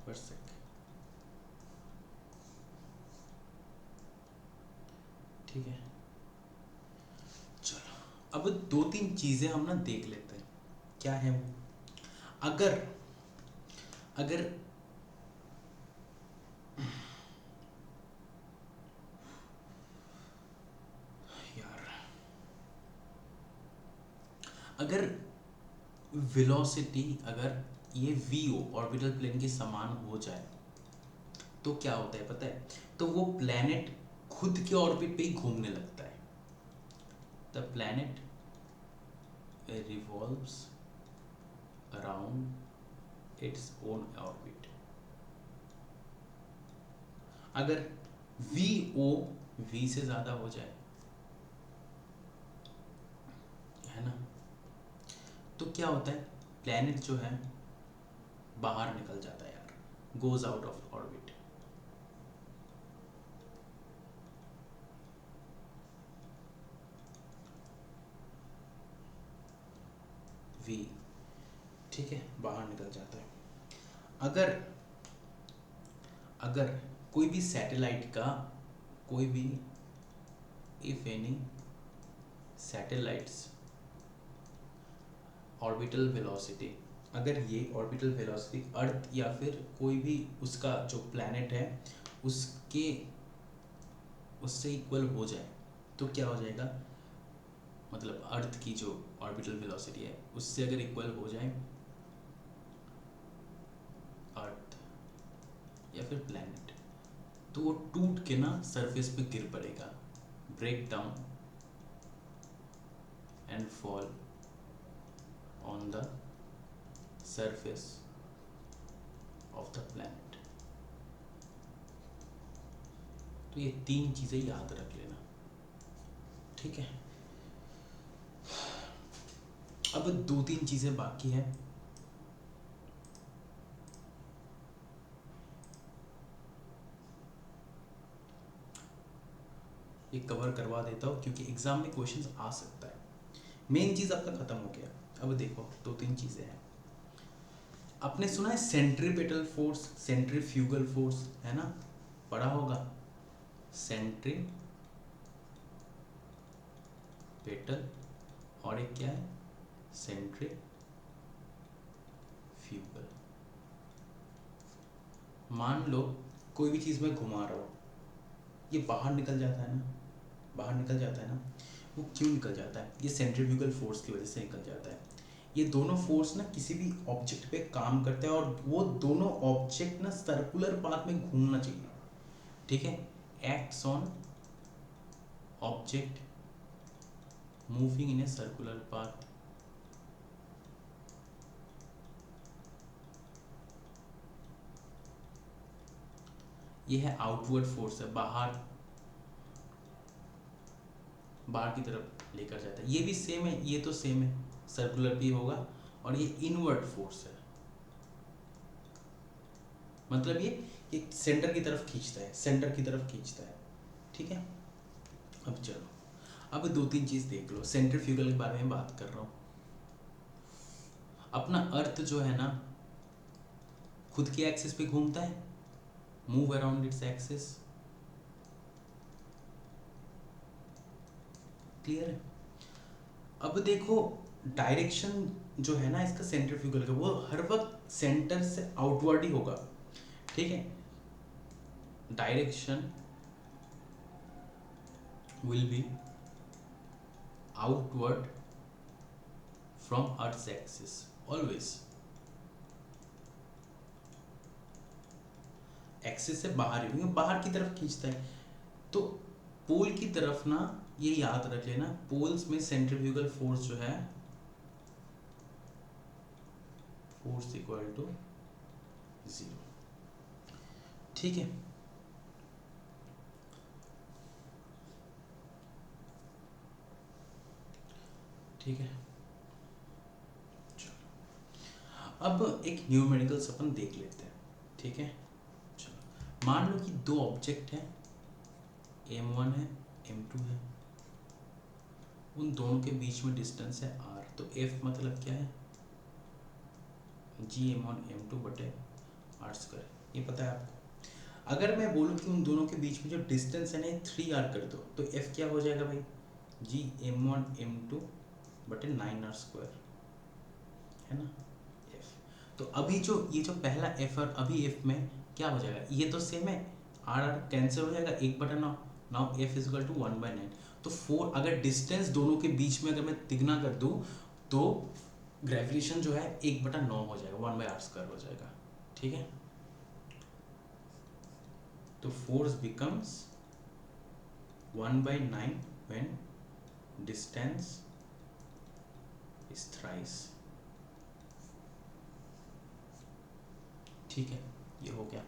पर सेकंड, ठीक है, चलो अब दो तीन चीजें हम ना देख लेते हैं क्या है वो। अगर अगर यार अगर वेलोसिटी अगर ये वी ओ ऑर्बिटल प्लेन के समान हो जाए तो क्या होता है पता है? तो वो प्लैनेट खुद के ऑर्बिट पे ही घूमने लगता है। The planet revolves around its own orbit. अगर वी ओ वी से ज्यादा हो जाए, है ना, तो क्या होता है? प्लैनेट जो है बाहर निकल जाता है यार, goes out of orbit. We, ठीक है, बाहर निकल जाता है। अगर अगर कोई भी सैटेलाइट का कोई भी if any satellites orbital velocity, अगर ये ऑर्बिटल वेलोसिटी अर्थ या फिर कोई भी उसका जो प्लैनेट है उसके उससे इक्वल हो जाए तो क्या हो जाएगा? मतलब अर्थ की जो ऑर्बिटल वेलोसिटी है उससे अगर इक्वल हो जाए अर्थ या फिर प्लैनेट, तो वो टूट के ना सरफेस पे गिर पड़ेगा, break down and fall on the surface of the planet. तो ये तीन चीजें याद रख लेना, ठीक है। अब दो तीन चीजें बाकी है। ये कवर करवा देता हूँ क्योंकि एग्जाम में क्वेश्चंस आ सकता है। मेन चीज आपका खत्म हो गया। अब देखो दो तीन चीजें हैं। आपने सुना है सेंट्रीपेटल फोर्स, सेंट्रीफ्यूगल फोर्स, है ना, पढ़ा होगा। सेंट्रीपेटल और एक क्या है? सेंट्रीफ्यूगल। मान लो कोई भी चीज में घुमा रहा हो, ये बाहर निकल जाता है ना, बाहर निकल जाता है ना। वो क्यों निकल जाता है? ये सेंट्रीफ्यूगल फोर्स की वजह से निकल जाता है। ये दोनों फोर्स ना किसी भी ऑब्जेक्ट पे काम करते हैं और वो दोनों ऑब्जेक्ट ना सर्कुलर पाथ में घूमना चाहिए, ठीक है। Acts on object moving in a circular path. ये है आउटवर्ड फोर्स, है बाहर, बाहर की तरफ लेकर जाता है। ये भी सेम है, ये तो सेम है, सर्कुलर भी होगा। और ये इनवर्ड फोर्स है, मतलब ये सेंटर की तरफ खींचता है, सेंटर की तरफ खींचता है, ठीक है। अब चलो अब दो तीन चीज देख लो। सेंट्रीफ्यूगल के बारे में बात कर रहा हूँ। अपना अर्थ जो है ना खुद के एक्सिस पे घूमता है, move around its axis, clear है। अब देखो डायरेक्शन जो है ना इसका सेंट्रीफ्यूगल का, वो हर वक्त सेंटर से आउटवर्ड ही होगा, ठीक है। Direction will be outward from earth axis always. Axis से बाहर ही, क्योंकि बाहर की तरफ खींचता है। तो पोल की तरफ ना, ये याद रख लेना, पोल्स में सेंट्रीफ्यूगल फोर्स जो है फोर्स इक्वल टू 0, ठीक है। ठीक है, चलो अब एक न्यूमेरिकल्स अपन देख लेते हैं, ठीक है। चलो मान लो कि दो ऑब्जेक्ट हैं, m1 है m2 है, उन दोनों के बीच में डिस्टेंस है r। तो f मतलब क्या है? g m1 m2 बटे r स्क्वायर, ये पता है आपको। अगर मैं बोलूँ कि उन दोनों के बीच में जो डिस्टेंस है ना 3r कर दो, तो f क्या हो जाएगा भाई, जी m1 m2 बटे 9r² है ना f। तो अभी जो ये जो पहला f और अभी f में क्या हो जाएगा, ये तो सेम है, r r कैंसिल हो जाएगा, 1/9, now f is equal to 1/9। तो 4 अगर डिस्टेंस दोनों के बीच में अगर मैं तिगुना कर दूं तो ग्रेविटेशन जो है 1/9 हो जाएगा, 1/r² हो जाएगा, ठीक है। तो force becomes 1/9 when distance is thrice, ठीक है, ये हो गया।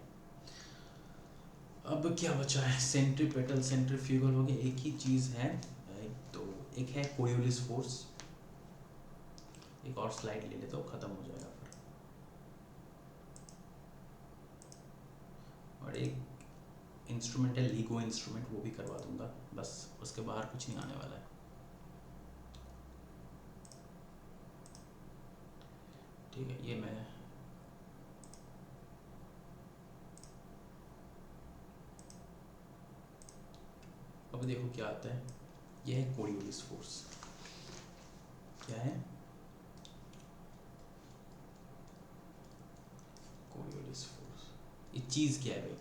अब क्या बचा है, सेंट्रीपेटल सेंट्रीफ्यूगल हो गया, एक ही चीज है। तो एक है कोरियोलिस फोर्स, एक और स्लाइड ले लेता हूँ, खत्म हो जाएगा फिर। और एक इंस्ट्रूमेंट है लीगो इंस्ट्रूमेंट, वो भी करवा दूंगा, बस उसके बाहर कुछ नहीं आने वाला है। ठीक है, ये मैं अब देखो क्या आता है, ये है कोरियोलिस फोर्स। क्या है कोरियोलिस फोर्स, ये चीज क्या है भाई,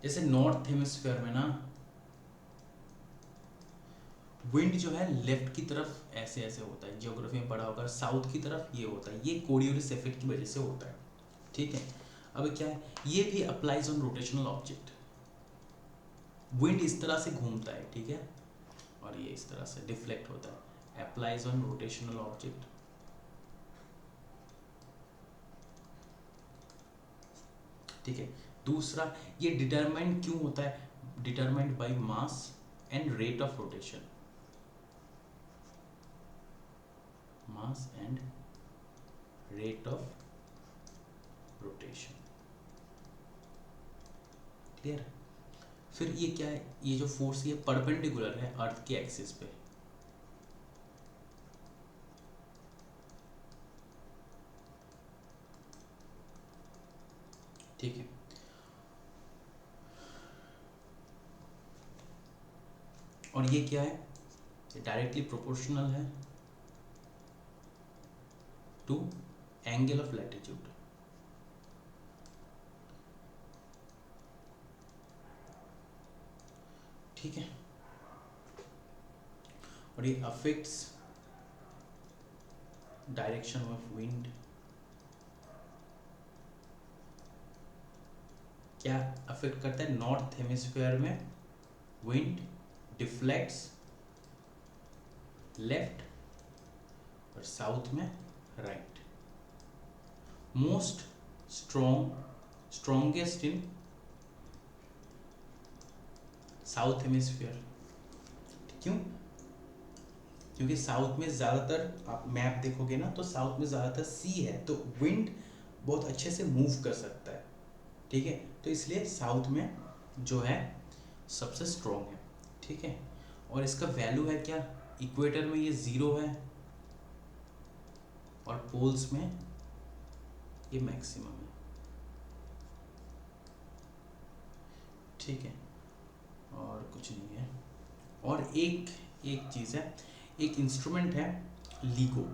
जैसे नॉर्थ हेमिस्फीयर में ना विंड जो है लेफ्ट की तरफ ऐसे ऐसे होता है, ज्योग्राफी में पढ़ा होगा, साउथ की तरफ ये होता है, ये कोरियोलिस इफेक्ट की वजह से होता है, ठीक है। अब क्या है, ये भी applies on rotational object, wind इस तरह से घूमता है, ठीक है, और ये इस तरह से डिफ्लेक्ट होता है, अप्लाइज ऑन रोटेशनल ऑब्जेक्ट, ठीक है। दूसरा, ये डिटरमाइंड क्यों होता है, determined by mass and rate of rotation, mass and rate of rotation, clear. फिर ये क्या है, ये जो फोर्स ये परपेंडिकुलर है अर्थ के एक्सिस पे, ठीक है। और ये क्या है, ये डायरेक्टली प्रोपोर्शनल है टू एंगल ऑफ लैटिट्यूड, ठीक है। और ये अफेक्ट्स डायरेक्शन ऑफ विंड, क्या अफेक्ट करता है, नॉर्थ हेमिस्फीयर में विंड डिफ्लेक्ट्स लेफ्ट और साउथ में right, most strongest in south hemisphere, क्यों, क्योंकि साउथ में ज़्यादातर, आप मैप देखोगे ना तो साउथ में ज़्यादातर सी है, तो विंड बहुत अच्छे से मूव कर सकता है, ठीक है, तो इसलिए साउथ में जो है सबसे स्ट्रॉन्ग है, ठीक है। और इसका वैल्यू है क्या, इक्वेटर में ये 0 है और पोल्स में ये मैक्सिमम है, ठीक है, और कुछ नहीं है। और एक चीज़ है, एक इंस्ट्रूमेंट है लीगो,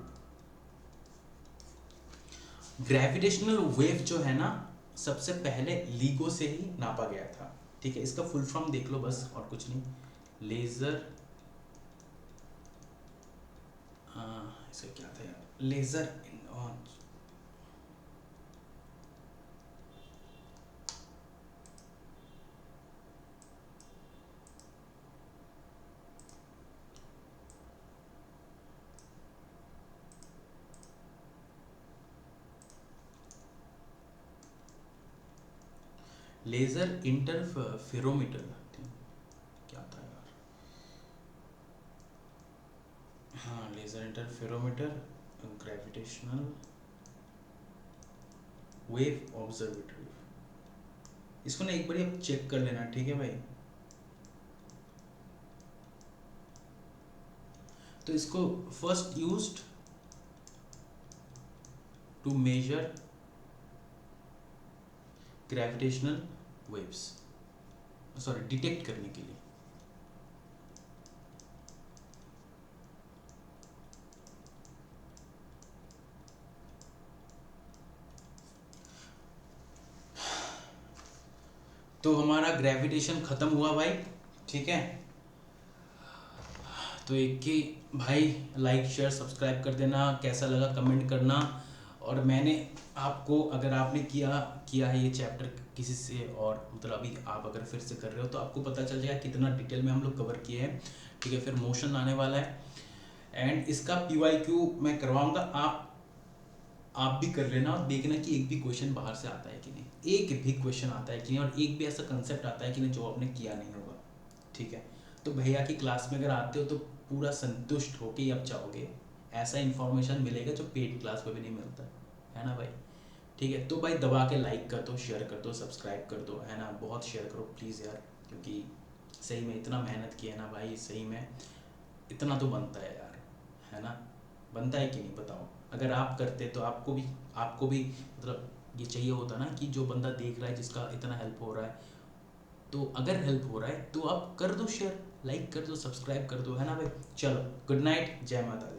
ग्रेविटेशनल वेव जो है ना सबसे पहले लीगो से ही नापा गया था, ठीक है। इसका फुल फॉर्म देख लो बस, और कुछ नहीं, लेजर, इसका क्या था यार, लेजर लेजर इंटरफेरोमीटर, क्या था यार, हाँ laser interferometer gravitational wave observatory, इसको ना एक बार आप चेक कर लेना, ठीक है भाई। तो इसको first used to measure gravitational waves, sorry detect करने के लिए। तो हमारा ग्रेविटेशन खत्म हुआ भाई, ठीक है। तो एक ही भाई लाइक शेयर सब्सक्राइब कर देना, कैसा लगा कमेंट करना। और मैंने आपको, अगर आपने किया है ये चैप्टर किसी से, और मतलब अभी आप अगर फिर से कर रहे हो तो आपको पता चल जाएगा कितना डिटेल में हम लोग कवर किए हैं, ठीक है। फिर मोशन आने वाला है एंड इसका PYQ मैं करवाऊंगा, आप भी कर लेना और देखना कि एक भी क्वेश्चन बाहर से आता है कि नहीं, एक भी क्वेश्चन आता है कि नहीं, और एक भी ऐसा कंसेप्ट आता है कि नहीं जो आपने किया नहीं होगा, ठीक है। तो भैया की क्लास में अगर आते हो तो पूरा संतुष्ट होके ही आप जाओगे, ऐसा इन्फॉर्मेशन मिलेगा जो पेड क्लास में भी नहीं मिलता है ना भाई, ठीक है। तो भाई दबा के लाइक कर दो, शेयर कर दो, सब्सक्राइब कर दो, है ना, बहुत शेयर करो प्लीज़ यार, क्योंकि सही में इतना मेहनत किया है ना भाई, सही में इतना तो बनता है यार, है ना, बनता है कि नहीं बताओ। अगर आप करते तो आपको भी मतलब ये चाहिए होता ना कि जो बंदा देख रहा है जिसका इतना हेल्प हो रहा है, तो अगर हेल्प हो रहा है तो आप कर दो शेयर, लाइक कर दो, सब्सक्राइब कर दो, है ना भाई। चलो गुड नाइट, जय माता दी।